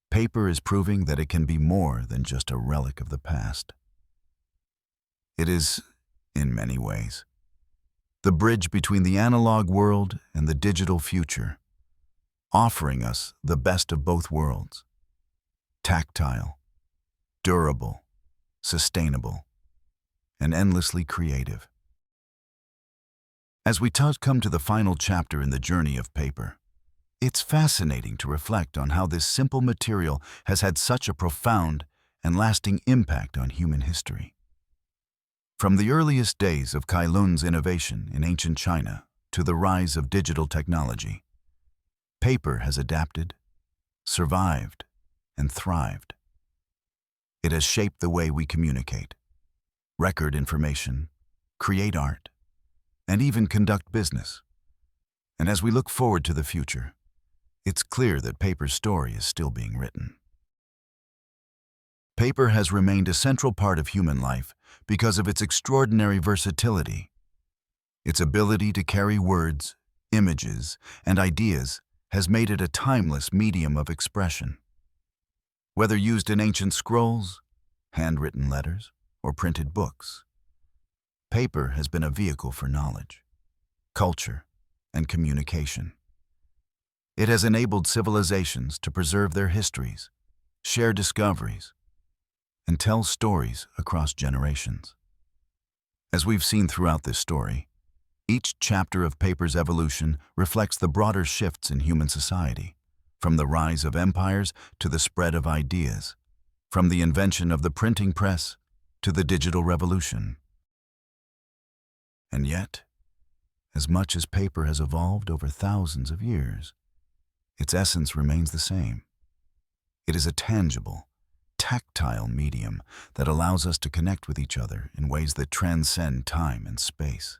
paper is proving that it can be more than just a relic of the past. It is, in many ways, the bridge between the analog world and the digital future, offering us the best of both worlds: tactile, durable, sustainable, and endlessly creative. As we come to the final chapter in the journey of paper, it's fascinating to reflect on how this simple material has had such a profound and lasting impact on human history. From the earliest days of Kailun's innovation in ancient China to the rise of digital technology, paper has adapted, survived, and thrived. It has shaped the way we communicate, record information, create art, and even conduct business. And as we look forward to the future, it's clear that paper's story is still being written. Paper has remained a central part of human life because of its extraordinary versatility. Its ability to carry words, images, and ideas has made it a timeless medium of expression. Whether used in ancient scrolls, handwritten letters, or printed books, paper has been a vehicle for knowledge, culture, and communication. It has enabled civilizations to preserve their histories, share discoveries, and tell stories across generations. As we've seen throughout this story, each chapter of paper's evolution reflects the broader shifts in human society, from the rise of empires to the spread of ideas, from the invention of the printing press to the digital revolution. And yet, as much as paper has evolved over thousands of years, its essence remains the same. It is a tangible, tactile medium that allows us to connect with each other in ways that transcend time and space.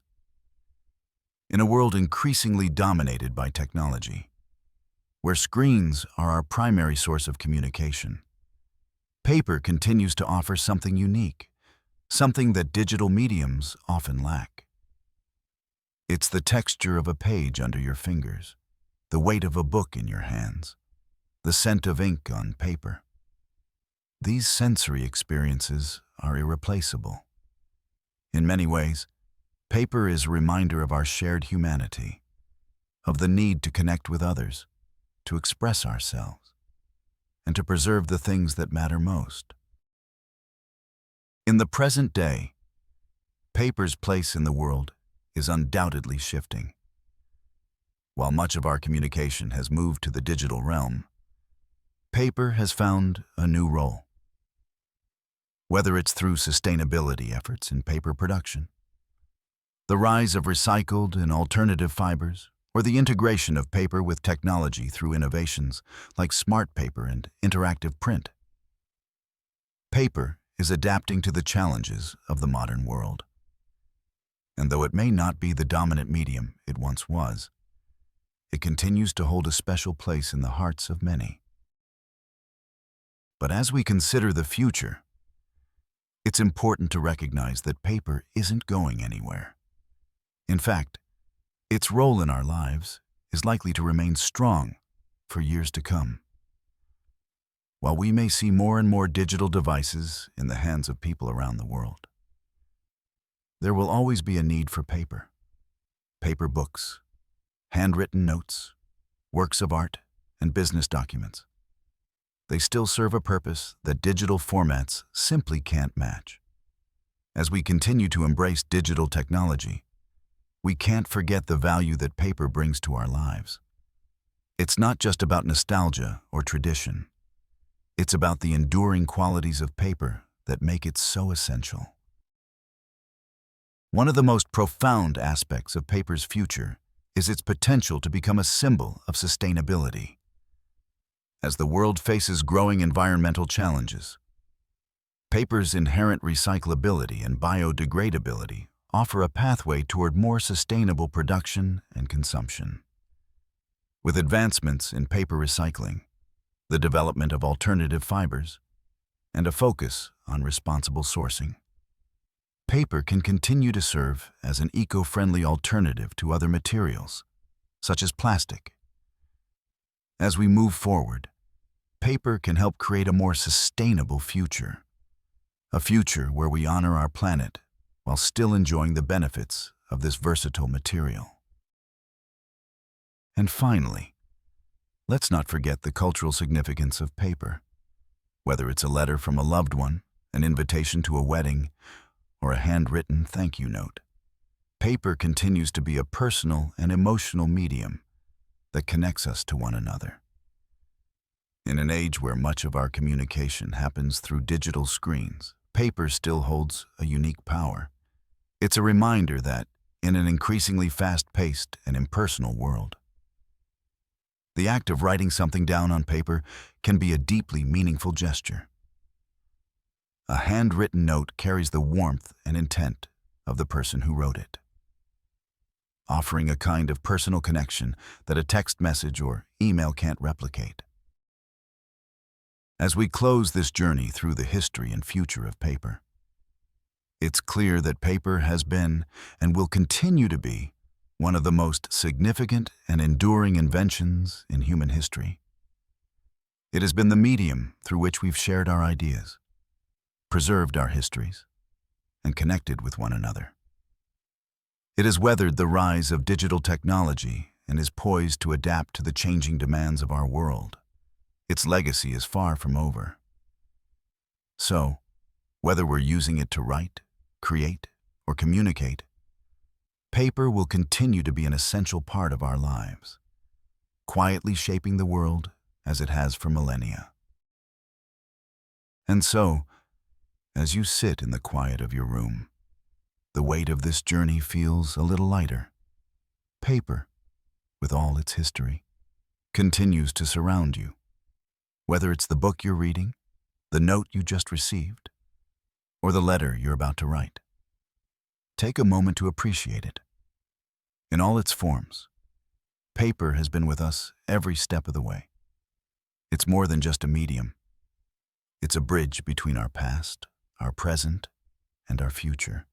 In a world increasingly dominated by technology, where screens are our primary source of communication, paper continues to offer something unique, something that digital mediums often lack. It's the texture of a page under your fingers, the weight of a book in your hands, the scent of ink on paper. These sensory experiences are irreplaceable. In many ways, paper is a reminder of our shared humanity, of the need to connect with others, to express ourselves, and to preserve the things that matter most. In the present day, paper's place in the world is undoubtedly shifting. While much of our communication has moved to the digital realm, paper has found a new role. Whether it's through sustainability efforts in paper production, the rise of recycled and alternative fibers, or the integration of paper with technology through innovations like smart paper and interactive print, paper is adapting to the challenges of the modern world. And though it may not be the dominant medium it once was, it continues to hold a special place in the hearts of many. But as we consider the future, it's important to recognize that paper isn't going anywhere. In fact, its role in our lives is likely to remain strong for years to come. While we may see more and more digital devices in the hands of people around the world, there will always be a need for paper. Paper books, handwritten notes, works of art, and business documents. They still serve a purpose that digital formats simply can't match. As we continue to embrace digital technology, we can't forget the value that paper brings to our lives. It's not just about nostalgia or tradition. It's about the enduring qualities of paper that make it so essential. One of the most profound aspects of paper's future is its potential to become a symbol of sustainability. As the world faces growing environmental challenges, paper's inherent recyclability and biodegradability offer a pathway toward more sustainable production and consumption. With advancements in paper recycling, the development of alternative fibers, and a focus on responsible sourcing, paper can continue to serve as an eco-friendly alternative to other materials, such as plastic. As we move forward, paper can help create a more sustainable future, a future where we honor our planet while still enjoying the benefits of this versatile material. And finally, let's not forget the cultural significance of paper. Whether it's a letter from a loved one, an invitation to a wedding, or a handwritten thank you note, paper continues to be a personal and emotional medium that connects us to one another. In an age where much of our communication happens through digital screens, paper still holds a unique power. It's a reminder that, in an increasingly fast-paced and impersonal world, the act of writing something down on paper can be a deeply meaningful gesture. A handwritten note carries the warmth and intent of the person who wrote it, offering a kind of personal connection that a text message or email can't replicate. As we close this journey through the history and future of paper, it's clear that paper has been and will continue to be one of the most significant and enduring inventions in human history. It has been the medium through which we've shared our ideas, preserved our histories, and connected with one another. It has weathered the rise of digital technology and is poised to adapt to the changing demands of our world. Its legacy is far from over. So, whether we're using it to write, create, or communicate, paper will continue to be an essential part of our lives, quietly shaping the world as it has for millennia. And so, as you sit in the quiet of your room, the weight of this journey feels a little lighter. Paper, with all its history, continues to surround you. Whether it's the book you're reading, the note you just received, or the letter you're about to write, take a moment to appreciate it. In all its forms, paper has been with us every step of the way. It's more than just a medium. It's a bridge between our past, our present, and our future.